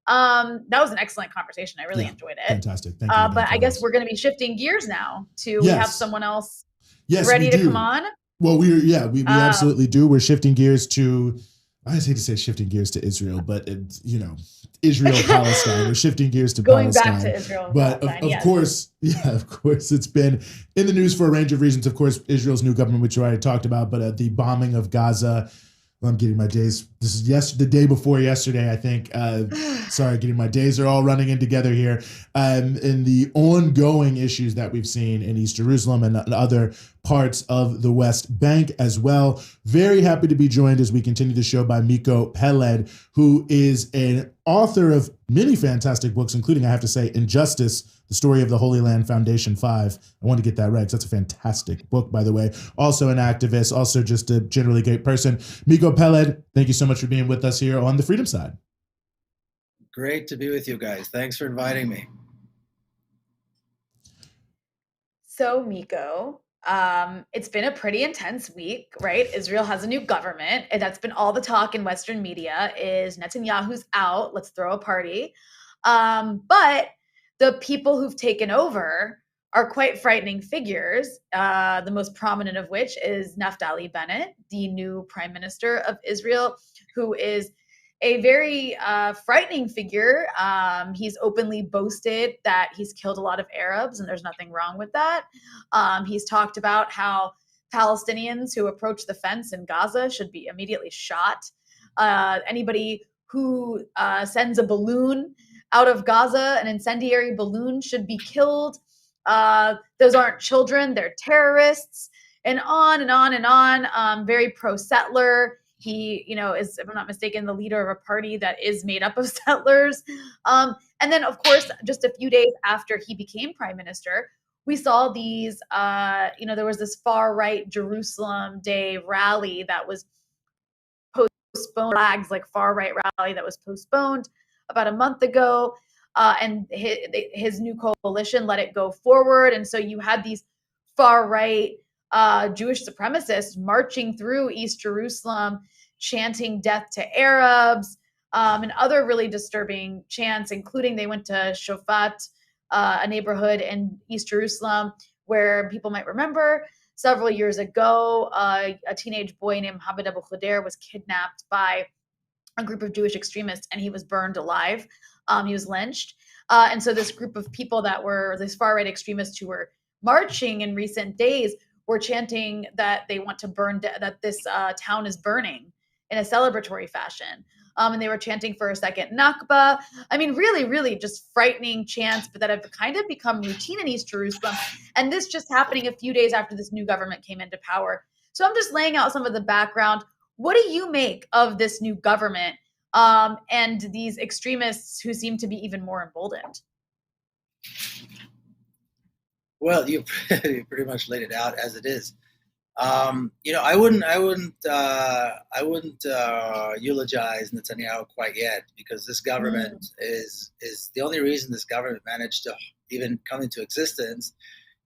that was an excellent conversation. I really enjoyed it. Fantastic. Thank you. But I guess we're going to be shifting gears now to we have someone else ready to come on. Well, we absolutely do. We're shifting gears to, I hate to say shifting gears to Israel, but it's, Israel, Palestine. We're shifting gears to going Palestine. Back to Israel. But Palestine, of course, it's been in the news for a range of reasons. Of course, Israel's new government, which I already talked about, but the bombing of Gaza. Well, I'm getting my days. This is the day before yesterday, I think. Getting my days are all running in together here. In the ongoing issues that we've seen in East Jerusalem and other parts of the West Bank as well. Very happy to be joined as we continue the show by Miko Peled, who is an author of many fantastic books, including, I have to say, Injustice, the Story of the Holy Land Foundation 5. I want to get that right because that's a fantastic book, by the way. Also an activist, also just a generally great person. Miko Peled, thank you so much for being with us here on the Freedom Side. Great to be with you guys. Thanks for inviting me. So, Miko, it's been a pretty intense week, right? Israel has a new government, and that's been all the talk in Western media is Netanyahu's out. Let's throw a party. But the people who've taken over are quite frightening figures, the most prominent of which is Naftali Bennett, the new prime minister of Israel, who is a very frightening figure. He's openly boasted that he's killed a lot of Arabs, and there's nothing wrong with that. He's talked about how Palestinians who approach the fence in Gaza should be immediately shot. Anybody who sends a balloon out of Gaza, an incendiary balloon, should be killed. Those aren't children, they're terrorists, and on and on and on. Very pro-settler. He, is, if I'm not mistaken, the leader of a party that is made up of settlers. And then, of course, just a few days after he became prime minister, we saw these, there was this far-right Jerusalem Day rally that was postponed, flags like far-right rally that was postponed about a month ago. And his new coalition let it go forward. And so you had these far-right Jewish supremacists marching through East Jerusalem, chanting death to Arabs, and other really disturbing chants, including they went to Shofat, a neighborhood in East Jerusalem, where people might remember several years ago, a teenage boy named Hamid Abu Khudair was kidnapped by a group of Jewish extremists, and he was burned alive. He was lynched. And so this group of people that were these far-right extremists who were marching in recent days were chanting that they want to burn, that this town is burning in a celebratory fashion. And they were chanting for a second Nakba. I mean, really, really just frightening chants, but that have kind of become routine in East Jerusalem. And this just happening a few days after this new government came into power. So I'm just laying out some of the background. What do you make of this new government and these extremists who seem to be even more emboldened? Well, you pretty much laid it out as it is. I wouldn't eulogize Netanyahu quite yet, because this government is the only reason this government managed to even come into existence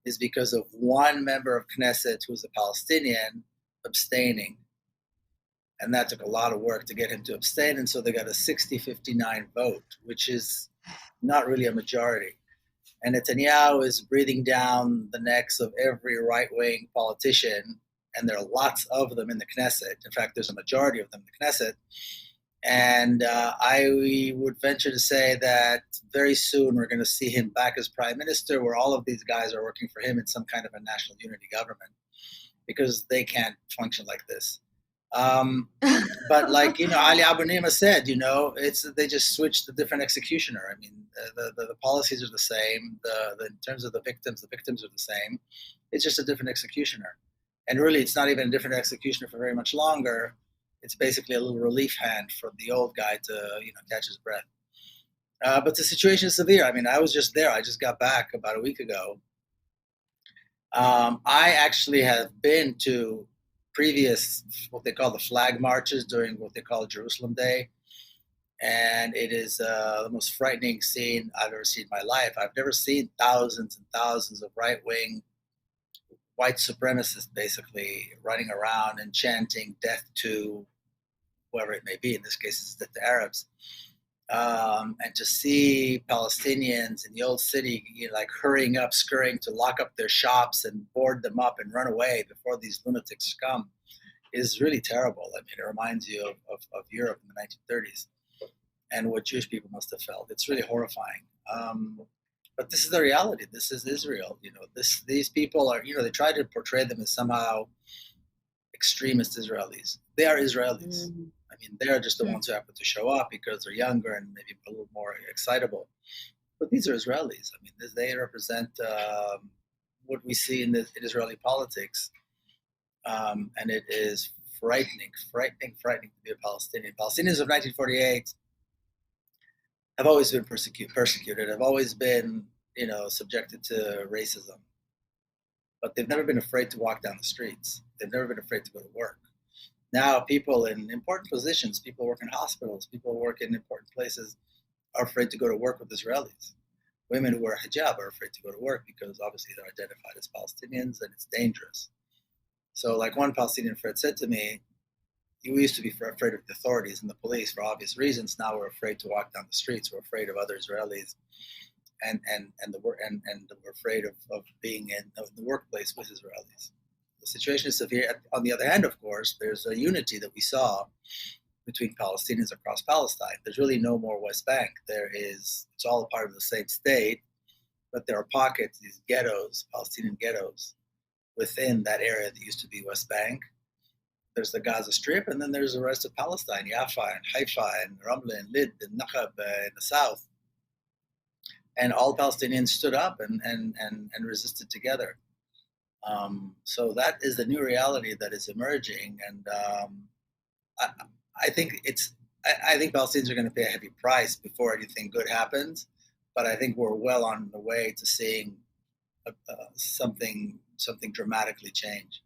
is because of one member of Knesset who's a Palestinian abstaining. And that took a lot of work to get him to abstain. And so they got a 60-59 vote, which is not really a majority. And Netanyahu is breathing down the necks of every right-wing politician, and there are lots of them in the Knesset. In fact, there's a majority of them in the Knesset. And I would venture to say that very soon we're going to see him back as prime minister, where all of these guys are working for him in some kind of a national unity government, because they can't function like this. But like, Ali Abu Nima said, they just switched the different executioner. I mean, the policies are the same. In terms of the victims are the same. It's just a different executioner. And really, it's not even a different executioner for very much longer. It's basically a little relief hand for the old guy to, catch his breath. But the situation is severe. I mean, I was just there. I just got back about a week ago. I actually have been to previous, what they call the flag marches during what they call Jerusalem Day. And it is the most frightening scene I've ever seen in my life. I've never seen thousands and thousands of right-wing white supremacists basically running around and chanting death to whoever it may be. In this case, it's death to Arabs. And to see Palestinians in the old city, like hurrying up, scurrying to lock up their shops and board them up and run away before these lunatics come is really terrible. I mean, it reminds you of Europe in the 1930s and what Jewish people must have felt. It's really horrifying. But this is the reality. This is Israel. These people are, they try to portray them as somehow extremist Israelis. They are Israelis. Mm-hmm. I mean, they're just the ones who happen to show up because they're younger and maybe a little more excitable. But these are Israelis. I mean, they represent what we see in Israeli politics. And it is frightening to be a Palestinian. Palestinians of 1948 have always been persecuted, have always been, subjected to racism. But they've never been afraid to walk down the streets. They've never been afraid to go to work. Now people in important positions, people who work in hospitals, people who work in important places are afraid to go to work with Israelis. Women who wear hijab are afraid to go to work because obviously they're identified as Palestinians and it's dangerous. So like one Palestinian friend said to me, we used to be afraid of the authorities and the police for obvious reasons. Now we're afraid to walk down the streets. We're afraid of other Israelis and we're afraid of being in the workplace with Israelis. The situation is severe. On the other hand, of course, there's a unity that we saw between Palestinians across Palestine. There's really no more West Bank. It's all a part of the same state, but there are pockets, these ghettos, Palestinian ghettos, within that area that used to be West Bank. There's the Gaza Strip, and then there's the rest of Palestine, Jaffa and Haifa and Ramla and Lid and Naqab in the south. And all Palestinians stood up and resisted together. So that is the new reality that is emerging, and I think Palestinians are going to pay a heavy price before anything good happens. But I think we're well on the way to seeing something dramatically change.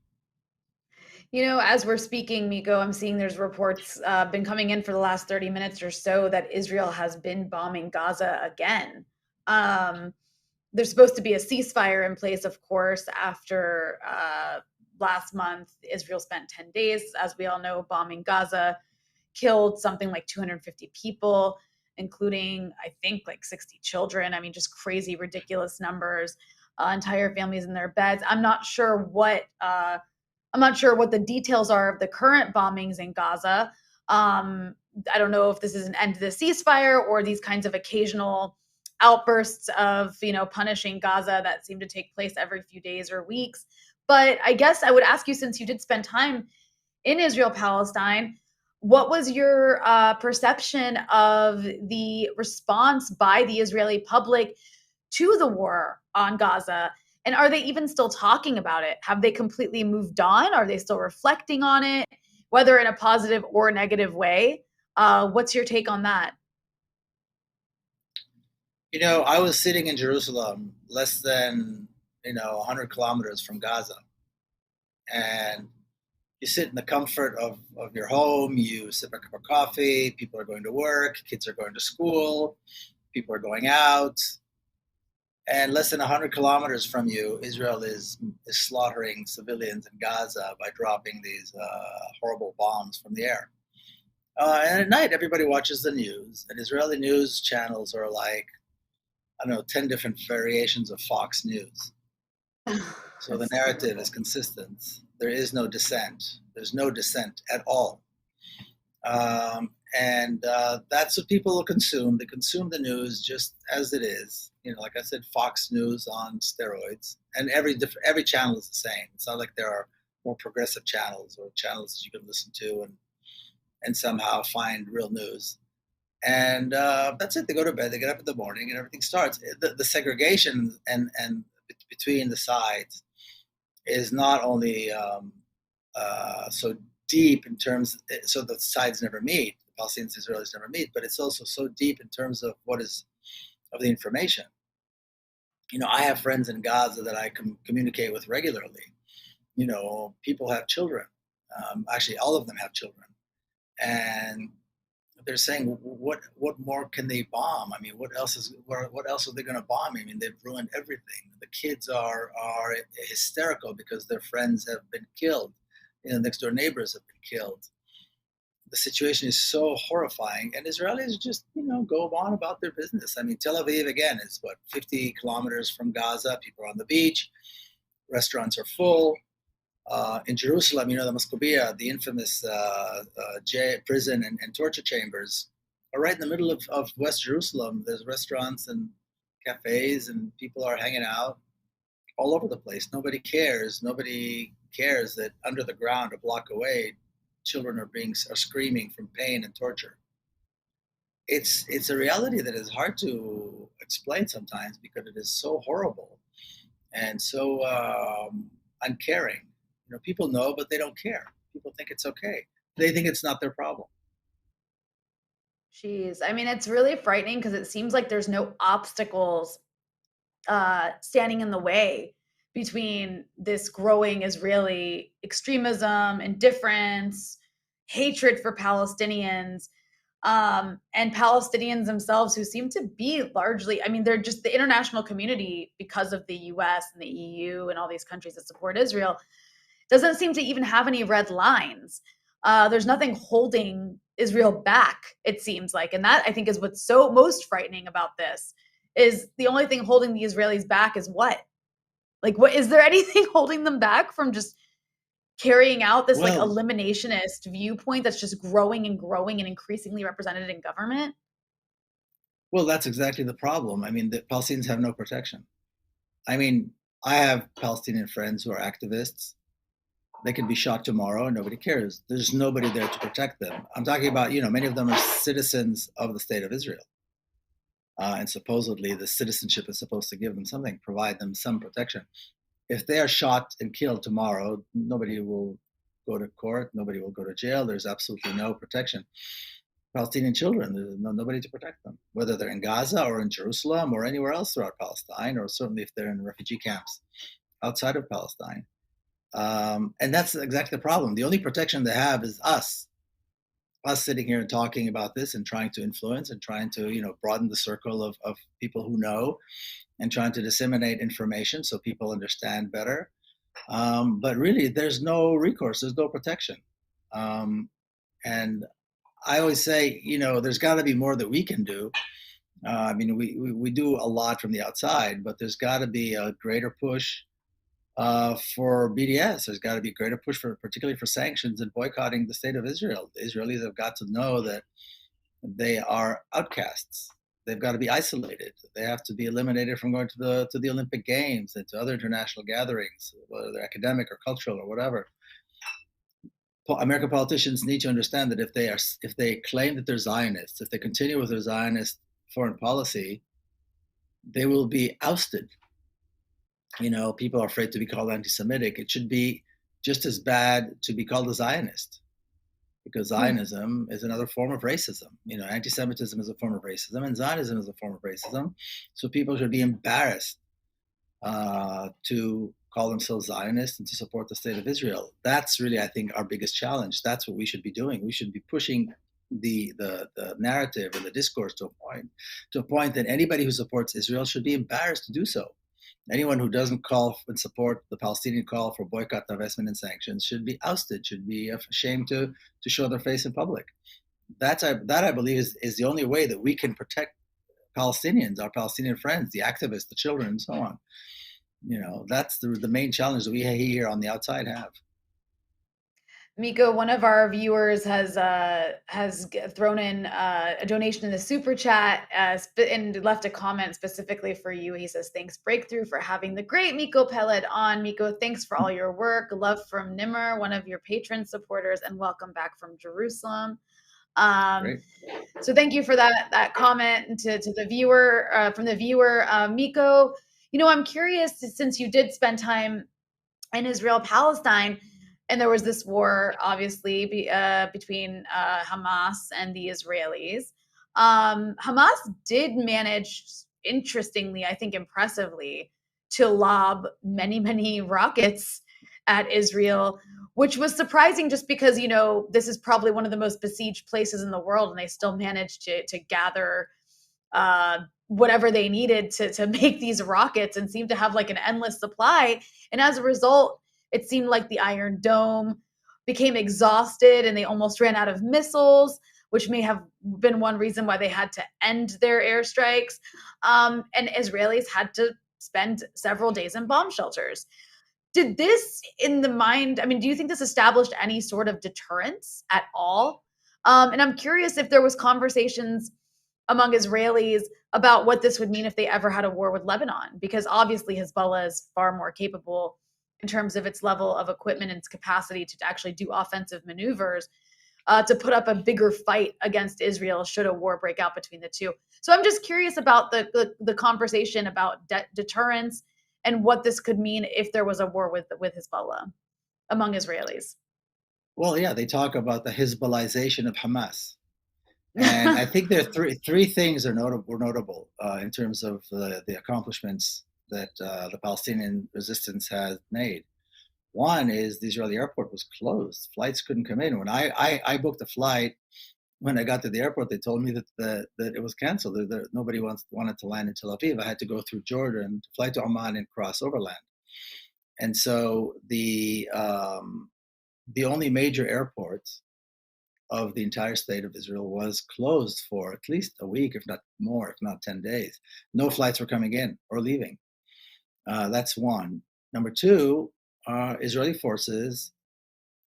As we're speaking, Miko, I'm seeing there's reports been coming in for the last 30 minutes or so that Israel has been bombing Gaza again. There's supposed to be a ceasefire in place, of course, after last month. Israel spent 10 days, as we all know, bombing Gaza, killed something like 250 people, including, I think, like 60 children. I mean, just crazy, ridiculous numbers. Entire families in their beds. I'm not sure what the details are of the current bombings in Gaza. I don't know if this is an end to the ceasefire or these kinds of occasional outbursts of, punishing Gaza that seem to take place every few days or weeks. But I guess I would ask you, since you did spend time in Israel, Palestine, what was your perception of the response by the Israeli public to the war on Gaza? And are they even still talking about it? Have they completely moved on? Are they still reflecting on it, whether in a positive or negative way? What's your take on that? I was sitting in Jerusalem, less than 100 kilometers from Gaza, and you sit in the comfort of your home. You sip a cup of coffee. People are going to work. Kids are going to school. People are going out. And less than 100 kilometers from you, Israel is slaughtering civilians in Gaza by dropping these horrible bombs from the air. And at night, everybody watches the news. And Israeli news channels are like, 10 different variations of Fox News. So the narrative is consistent. There is no dissent. There's no dissent at all. And that's what people will consume. They consume the news just as it is. Like I said, Fox News on steroids. And every channel is the same. It's not like there are more progressive channels or channels that you can listen to and somehow find real news. And that's it. They go to bed, they get up in the morning, and everything starts. The segregation and between the sides is not only so deep in terms, so the sides never meet, the Palestinians and Israelis never meet, but it's also so deep in terms of of the information. I have friends in Gaza that I communicate with regularly. People have children. Actually, all of them have children. And they're saying, what more can they bomb? I mean, what else are they going to bomb? I mean, they've ruined everything. The kids are hysterical because their friends have been killed. Next door neighbors have been killed. The situation is so horrifying, and Israelis just, go on about their business. I mean, Tel Aviv, again, is 50 kilometers from Gaza. People are on the beach. Restaurants are full. In Jerusalem, the Moscovia, the infamous prison and torture chambers, are right in the middle of West Jerusalem. There's restaurants and cafes, and people are hanging out all over the place. Nobody cares. Nobody cares that under the ground, a block away, children are screaming from pain and torture. It's a reality that is hard to explain sometimes because it is so horrible and so uncaring. People know, but they don't care. People think it's okay. They think it's not their problem. Jeez. I mean, it's really frightening because it seems like there's no obstacles standing in the way between this growing Israeli extremism, indifference, hatred for Palestinians, and Palestinians themselves, who seem to be largely, they're just the international community, because of the US and the EU and all these countries that support Israel, doesn't seem to even have any red lines. There's nothing holding Israel back, it seems like. And that, I think, is what's so most frightening about this, is the only thing holding the Israelis back is what? What is there anything holding them back from just carrying out this eliminationist viewpoint that's just growing and growing and increasingly represented in government? Well, that's exactly the problem. I mean, the Palestinians have no protection. I mean, I have Palestinian friends who are activists. They could be shot tomorrow and nobody cares. There's nobody there to protect them. I'm talking about, many of them are citizens of the state of Israel. And supposedly the citizenship is supposed to give them something, provide them some protection. If they are shot and killed tomorrow, nobody will go to court, nobody will go to jail. There's absolutely no protection. Palestinian children, there's nobody to protect them, whether they're in Gaza or in Jerusalem or anywhere else throughout Palestine, or certainly if they're in refugee camps outside of Palestine. And that's exactly the problem. The only protection they have is us sitting here and talking about this and trying to influence and trying to, broaden the circle of people who know and trying to disseminate information so people understand better. But really, there's no recourse, there's no protection. And I always say, there's got to be more that we can do. We do a lot from the outside, but there's got to be a greater push for BDS. There's got to be a greater push particularly for sanctions and boycotting the state of Israel. The Israelis have got to know that they are outcasts. They've got to be isolated. They have to be eliminated from going to the Olympic Games and to other international gatherings, whether they're academic or cultural or whatever. American politicians need to understand that if they claim that they're Zionists, if they continue with their Zionist foreign policy, they will be ousted. People are afraid to be called anti-Semitic. It should be just as bad to be called a Zionist, because Zionism is another form of racism. Anti-Semitism is a form of racism, and Zionism is a form of racism. So people should be embarrassed to call themselves Zionists and to support the state of Israel. That's really, I think, our biggest challenge. That's what we should be doing. We should be pushing the narrative and the discourse to a point that anybody who supports Israel should be embarrassed to do so. Anyone who doesn't call and support the Palestinian call for boycott, divestment, and sanctions should be ousted, should be ashamed to show their face in public. That I believe is the only way that we can protect Palestinians, our Palestinian friends, the activists, the children, and so on. That's the main challenge that we here on the outside have. Miko, one of our viewers has thrown in a donation in the super chat and left a comment specifically for you. He says, "Thanks, Breakthrough, for having the great Miko Peled on. Miko, thanks for all your work. Love from Nimmer, one of your patron supporters, and welcome back from Jerusalem." So thank you for that comment to the viewer, from the viewer. Miko, I'm curious, since you did spend time in Israel, Palestine, and there was this war, obviously, between Hamas and the Israelis. Hamas did manage, interestingly, I think impressively, to lob many, many rockets at Israel, which was surprising just because, this is probably one of the most besieged places in the world, and they still managed to gather whatever they needed to make these rockets and seemed to have like an endless supply. And as a result, it seemed like the Iron Dome became exhausted and they almost ran out of missiles, which may have been one reason why they had to end their airstrikes. And Israelis had to spend several days in bomb shelters. Did this do you think this established any sort of deterrence at all? And I'm curious if there was conversations among Israelis about what this would mean if they ever had a war with Lebanon, because obviously Hezbollah is far more capable in terms of its level of equipment and its capacity to actually do offensive maneuvers, to put up a bigger fight against Israel should a war break out between the two. So I'm just curious about the conversation about deterrence and what this could mean if there was a war with Hezbollah among Israelis. Well, yeah, they talk about the Hezbollahization of Hamas. And I think there are three things were notable in terms of the accomplishments that the Palestinian resistance has made. One is the Israeli airport was closed. Flights couldn't come in. When I booked a flight, when I got to the airport, they told me that it was canceled. Nobody wanted to land in Tel Aviv. I had to go through Jordan, fly to Oman, and cross overland. And so the only major airport of the entire state of Israel was closed for at least a week, if not more, if not 10 days. No flights were coming in or leaving. That's one. Number two, Israeli forces,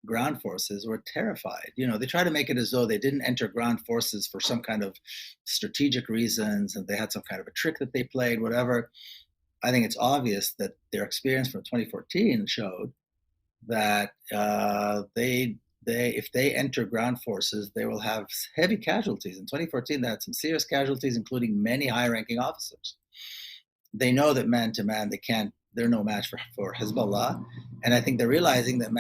ground forces, were terrified. They try to make it as though they didn't enter ground forces for some kind of strategic reasons and they had some kind of a trick that they played, whatever. I think it's obvious that their experience from 2014 showed that if they enter ground forces, they will have heavy casualties. In 2014, they had some serious casualties, including many high-ranking officers. They know that man-to-man, they're no match for Hezbollah. And I think they're realizing that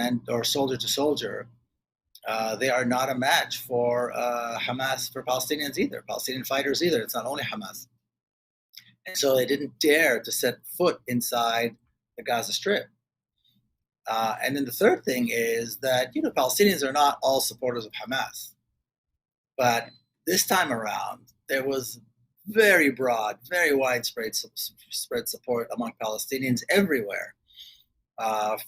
soldier to soldier, they are not a match for Hamas, for Palestinians either, Palestinian fighters either. It's not only Hamas. And so they didn't dare to set foot inside the Gaza Strip. And then the third thing is that, Palestinians are not all supporters of Hamas. But this time around, there was very broad, very widespread support among Palestinians everywhere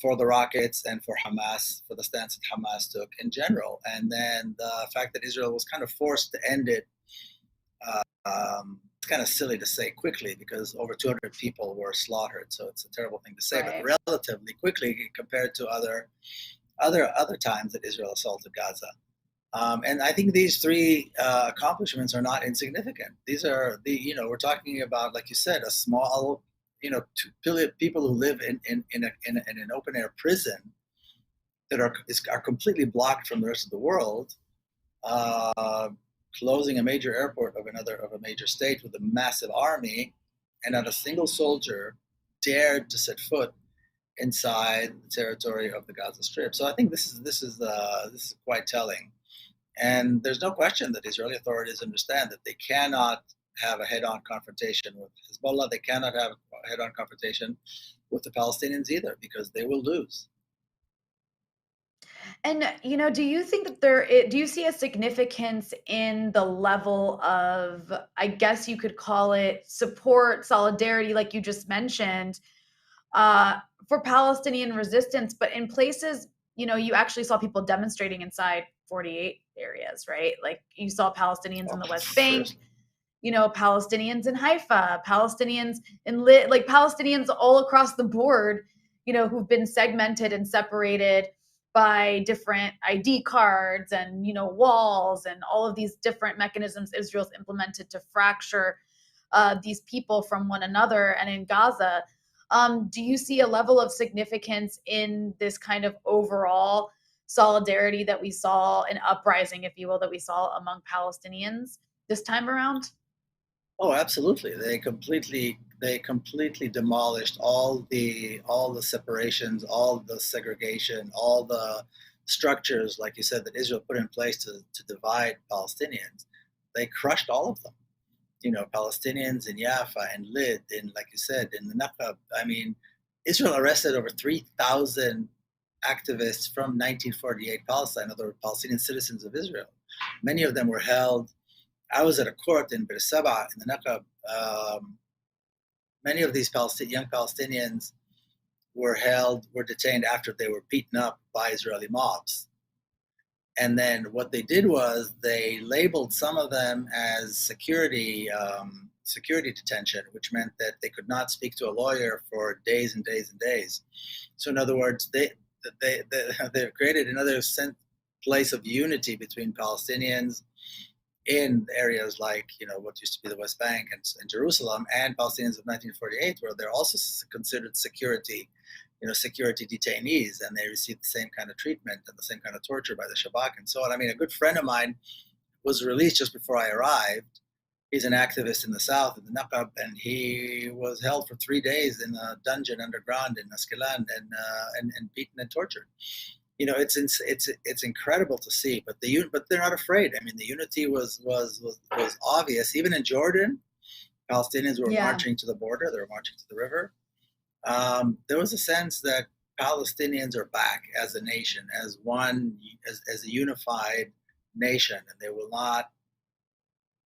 for the rockets and for Hamas, for the stance that Hamas took in general. And then the fact that Israel was kind of forced to end it, it's kind of silly to say quickly because over 200 people were slaughtered. So it's a terrible thing to say, right. But relatively quickly compared to other times that Israel assaulted Gaza. And I think these three accomplishments are not insignificant. These are we're talking about, like you said, a small, people who live in an open air prison that are completely blocked from the rest of the world. Closing a major airport of a major state with a massive army, and not a single soldier dared to set foot inside the territory of the Gaza Strip. So I think this is quite telling. And there's no question that Israeli authorities understand that they cannot have a head-on confrontation with Hezbollah. They cannot have a head-on confrontation with the Palestinians either, because they will lose. And, do you think that do you see a significance in the level of, I guess you could call it support, solidarity, like you just mentioned, for Palestinian resistance, but in places, you actually saw people demonstrating inside 48 areas, right? Like you saw Palestinians in the West Bank, Palestinians in Haifa, Palestinians in Palestinians all across the board, who've been segmented and separated by different ID cards and, walls and all of these different mechanisms Israel's implemented to fracture these people from one another. And in Gaza, do you see a level of significance in this kind of overall solidarity that we saw, an uprising, if you will, that we saw among Palestinians this time around? Oh, absolutely. They completely demolished all the separations, all the segregation, all the structures, like you said, that Israel put in place to divide Palestinians. They crushed all of them. Palestinians in Jaffa and Lid, and like you said, in the Naqab. I mean, Israel arrested over 3,000 activists from 1948 Palestine, other Palestinian citizens of Israel. Many of them were held. I was at a court in Beersheba in the Naqab. Many of these young Palestinians were detained after they were beaten up by Israeli mobs. And then what they did was they labeled some of them as security detention, which meant that they could not speak to a lawyer for days and days and days. So in other words, they've created another place of unity between Palestinians in areas like, what used to be the West Bank and Jerusalem, and Palestinians of 1948, where they're also considered security detainees, and they receive the same kind of treatment and the same kind of torture by the Shabak and so on. I mean, a good friend of mine was released just before I arrived. He's an activist in the south, in the Naqab, and he was held for 3 days in a dungeon underground in Askelan and beaten and tortured. It's incredible to see, but they're not afraid. I mean, the unity was obvious. Even in Jordan, Palestinians were marching to the border. They were marching to the river. There was a sense that Palestinians are back as a nation, as a unified nation, and they will not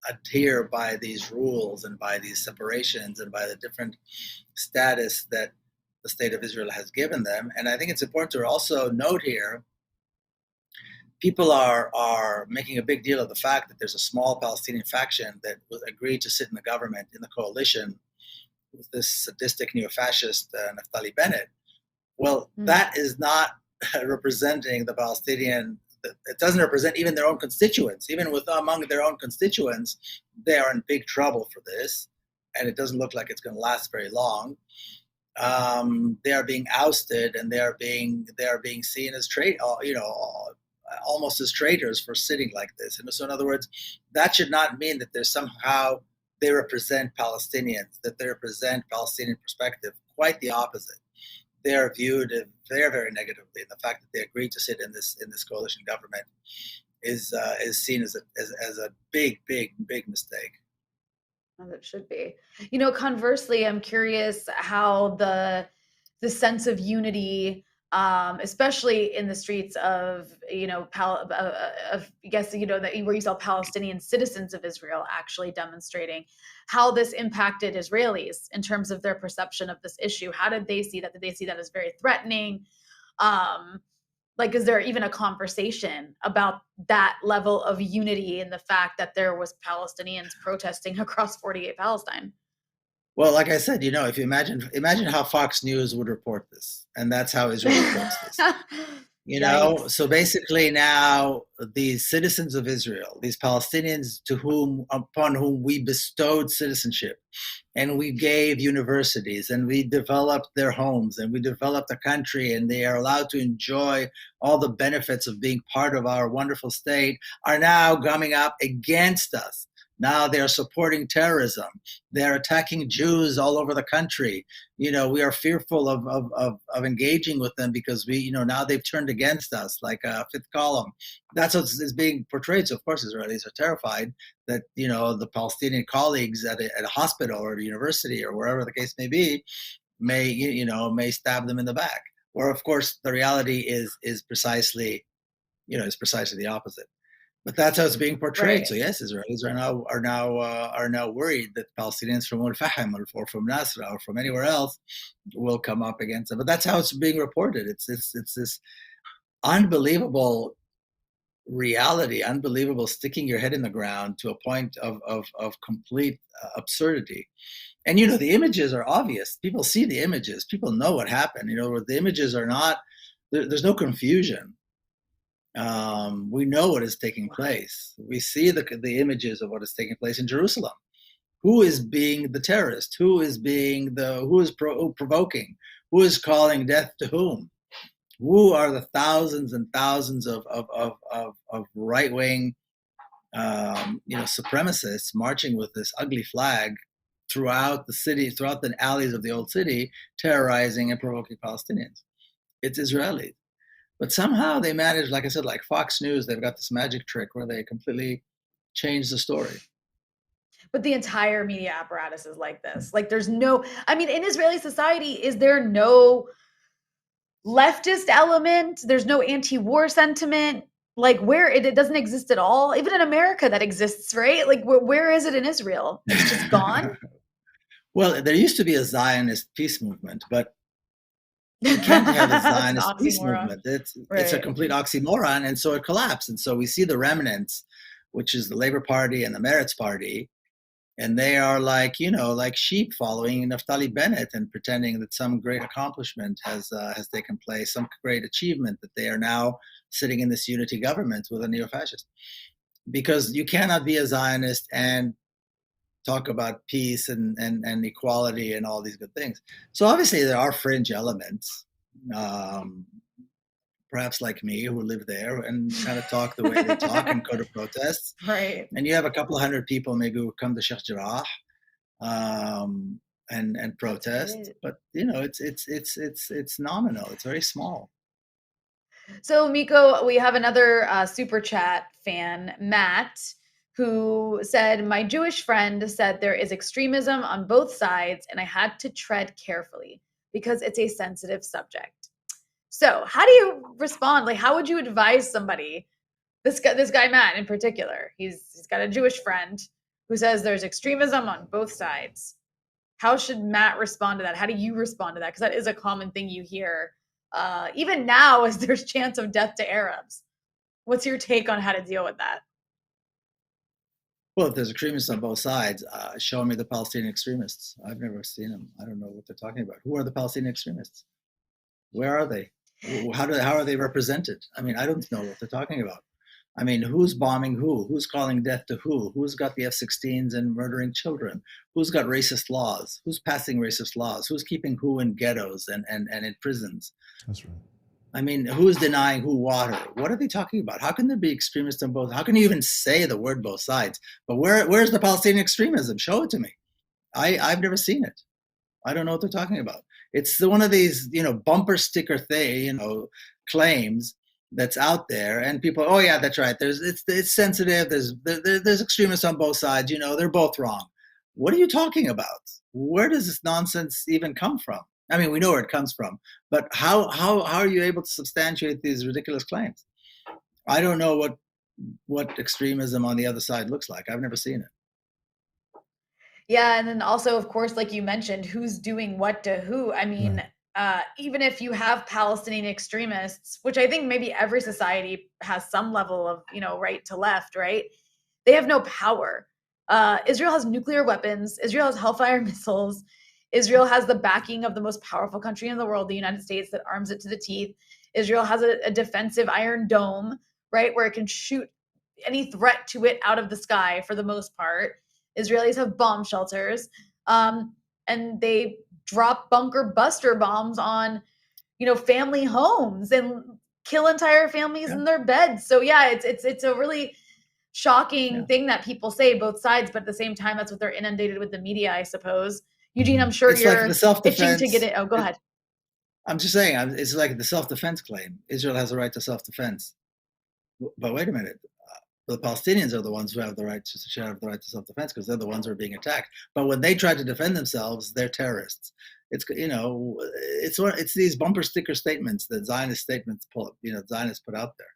adhere by these rules and by these separations and by the different status that the state of Israel has given them. And I think it's important to also note here, people are making a big deal of the fact that there's a small Palestinian faction that agreed to sit in the government, in the coalition, with this sadistic neo-fascist Naftali Bennett. Well, that is not representing the Palestinian. It doesn't represent even their own constituents. Even among their own constituents, they are in big trouble for this, and it doesn't look like it's going to last very long. They are being ousted, and they are being seen as almost as traitors for sitting like this. And so, in other words, that should not mean that there's somehow they represent Palestinians, that they represent Palestinian perspective. Quite the opposite. They are viewed very, very negatively. And the fact that they agreed to sit in this coalition government is seen as a big, big, big mistake. Well, it should be. Conversely, I'm curious how the sense of unity, especially in the streets of, where you saw Palestinian citizens of Israel actually demonstrating, how this impacted Israelis in terms of their perception of this issue. How did they see that? Did they see that as very threatening? Is there even a conversation about that level of unity in the fact that there was Palestinians protesting across 48 Palestine? Well, like I said, if you imagine how Fox News would report this, and that's how Israel reports this. So basically now these citizens of Israel, these Palestinians upon whom we bestowed citizenship, and we gave universities, and we developed their homes, and we developed the country, and they are allowed to enjoy all the benefits of being part of our wonderful state, are now coming up against us. Now they are supporting terrorism. They're attacking Jews all over the country. We are fearful of engaging with them because now they've turned against us like a fifth column. That's what is being portrayed. So of course Israelis are terrified that the Palestinian colleagues at a hospital or a university or wherever the case may be may stab them in the back. Or of course the reality is precisely the opposite. But that's how it's being portrayed. Right. So yes, Israelis are now worried that Palestinians from Al-Fahim or from Nasra or from anywhere else will come up against them. But that's how it's being reported. It's this unbelievable reality, unbelievable sticking your head in the ground to a point of complete absurdity. And the images are obvious. People see the images. People know what happened. The images are not. There's no confusion. We know what is taking place. We see the images of what is taking place in Jerusalem. Who is being the terrorist? Who is provoking? Who is calling death to whom? Who are the thousands and thousands of right-wing supremacists marching with this ugly flag throughout the city, throughout the alleys of the old city, terrorizing and provoking Palestinians? It's Israelis. But somehow they manage, like I said, like Fox News, they've got this magic trick where they completely change the story. But the entire media apparatus is like this. Like there's in Israeli society, is there no leftist element. There's no anti-war sentiment. Like where it doesn't exist at all. Even in America that exists, right? Like where is it in Israel? It's just gone. Well, there used to be a Zionist peace movement, but you can't have a Zionist peace movement. It's a complete oxymoron, and so it collapsed. And so we see the remnants, which is the Labor Party and the Meretz Party, and they are like sheep following Naftali Bennett and pretending that some great accomplishment has taken place, some great achievement, that they are now sitting in this unity government with a neo-fascist. Because you cannot be a Zionist and talk about peace and equality and all these good things. So obviously there are fringe elements, perhaps like me, who live there and kind of talk the way they talk and go to protests. Right. And you have a couple of hundred people maybe who come to Sheikh Jarrah and protest, right. But it's nominal. It's very small. So Miko, we have another super chat fan, Matt, who said, my Jewish friend said there is extremism on both sides and I had to tread carefully because it's a sensitive subject. So how do you respond? Like, how would you advise somebody, this guy Matt in particular, he's got a Jewish friend who says there's extremism on both sides. How should Matt respond to that? How do you respond to that? Because that is a common thing you hear, even now as there's chance of death to Arabs. What's your take on how to deal with that? Well, if there's extremists on both sides, show me the Palestinian extremists. I've never seen them. I don't know what they're talking about. Who are the Palestinian extremists? Where are they? How are they represented? I mean, I don't know what they're talking about. I mean, who's bombing who? Who's calling death to who? Who's got the F-16s and murdering children? Who's got racist laws? Who's passing racist laws? Who's keeping who in ghettos and in prisons? That's right. I mean, who's denying who water? What are they talking about? How can there be extremists on both? How can you even say the word both sides? But where's the Palestinian extremism? Show it to me. I've never seen it. I don't know what they're talking about. It's one of these, bumper sticker claims that's out there, and people, oh yeah, that's right. It's sensitive. There's extremists on both sides. They're both wrong. What are you talking about? Where does this nonsense even come from? I mean, we know where it comes from, but how are you able to substantiate these ridiculous claims? I don't know what extremism on the other side looks like. I've never seen it. Yeah, and then also, of course, like you mentioned, who's doing what to who? I mean, even if you have Palestinian extremists, which I think maybe every society has some level of, right to left, right? They have no power. Israel has nuclear weapons. Israel has Hellfire missiles. Israel has the backing of the most powerful country in the world, the United States, that arms it to the teeth. Israel has a defensive Iron Dome, right, where it can shoot any threat to it out of the sky for the most part. Israelis have bomb shelters, and they drop bunker buster bombs on, family homes and kill entire families in their beds. So yeah, it's a really shocking thing that people say both sides, but at the same time, that's what they're inundated with the media, I suppose. Eugene, I'm sure you're itching to get it. Oh, go ahead. I'm just saying, it's like the self-defense claim. Israel has a right to self-defense. But wait a minute. The Palestinians are the ones who have the right to self-defense because they're the ones who are being attacked. But when they try to defend themselves, they're terrorists. It's these bumper sticker statements that Zionist Zionists put out there.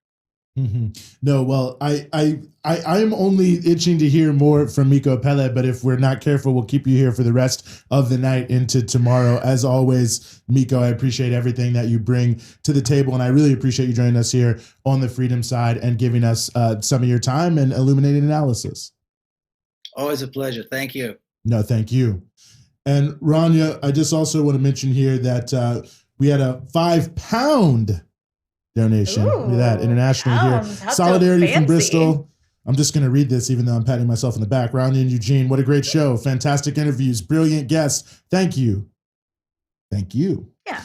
Mm-hmm. No, well, I'm only itching to hear more from Miko Peled, but if we're not careful, we'll keep you here for the rest of the night into tomorrow. As always, Miko, I appreciate everything that you bring to the table, and I really appreciate you joining us here on the Freedom Side and giving us some of your time and illuminating analysis. Always a pleasure. Thank you. No, thank you. And Rania, I just also want to mention here that we had a £5 donation. Look at that, internationally here. Solidarity from Bristol. I'm just going to read this, even though I'm patting myself on the back. Rania and Eugene, what a great show. Fantastic interviews. Brilliant guests. Thank you. Thank you. Yeah.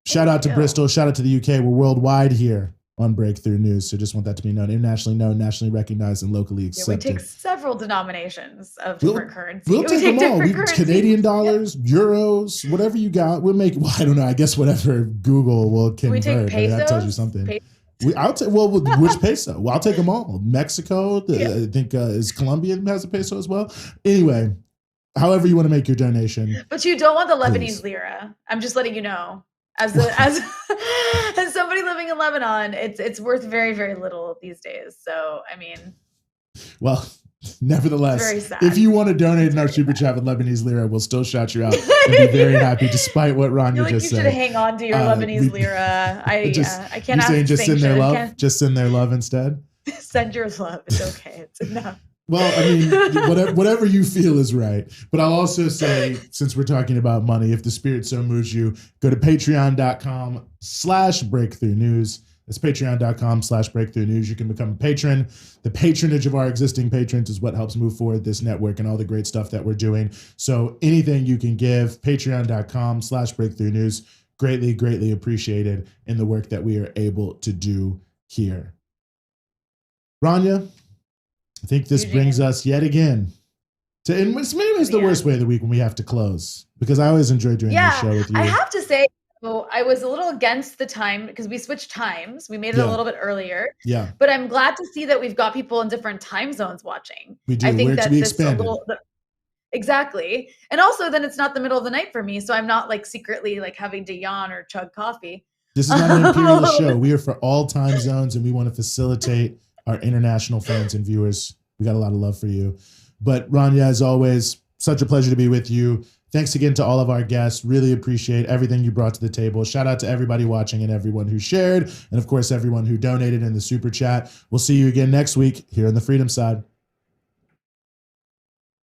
Shout out to Bristol. Shout out to the UK. We're worldwide here on Breakthrough News. So just want that to be known. Internationally known, nationally recognized, and locally accepted. We take several denominations of different currencies. We'll take them all. Canadian dollars, euros, whatever you got. We'll make, I don't know, I guess whatever Google will convert. We take pesos? That tells you something. Which peso? Well, I'll take them all. Mexico, I think is Colombia has a peso as well. Anyway, however you want to make your donation. But you don't want the Lebanese lira. I'm just letting you know. As somebody living in Lebanon, it's worth very, very little these days. So, I mean, well, nevertheless, if you want to donate in our super chat with Lebanese lira, we'll still shout you out and be very happy, despite what Rania just said. You should hang on to your Lebanese lira. I can't ask saying just send their love? Just send their love instead? Send your love. It's okay. It's enough. Well, I mean, whatever you feel is right. But I'll also say, since we're talking about money, if the spirit so moves you, go to patreon.com/breakthrough news. That's patreon.com/breakthrough news. You can become a patron. The patronage of our existing patrons is what helps move forward this network and all the great stuff that we're doing. So anything you can give, patreon.com/breakthrough news, greatly, greatly appreciated in the work that we are able to do here. Rania, I think this brings us yet again to, and maybe it's the worst way of the week when we have to close, because I always enjoy doing this show with you. I have to say, I was a little against the time because we switched times. We made it a little bit earlier. Yeah. But I'm glad to see that we've got people in different time zones watching. We do. I think that we expanded. Exactly. And also then it's not the middle of the night for me. So I'm not like secretly like having to yawn or chug coffee. This is not an imperialist show. We are for all time zones, and we want to facilitate our international fans and viewers. We got a lot of love for you. But Rania, as always, such a pleasure to be with you. Thanks again to all of our guests. Really appreciate everything you brought to the table. Shout out to everybody watching and everyone who shared, and of course, everyone who donated in the super chat. We'll see you again next week here on the Freedom Side.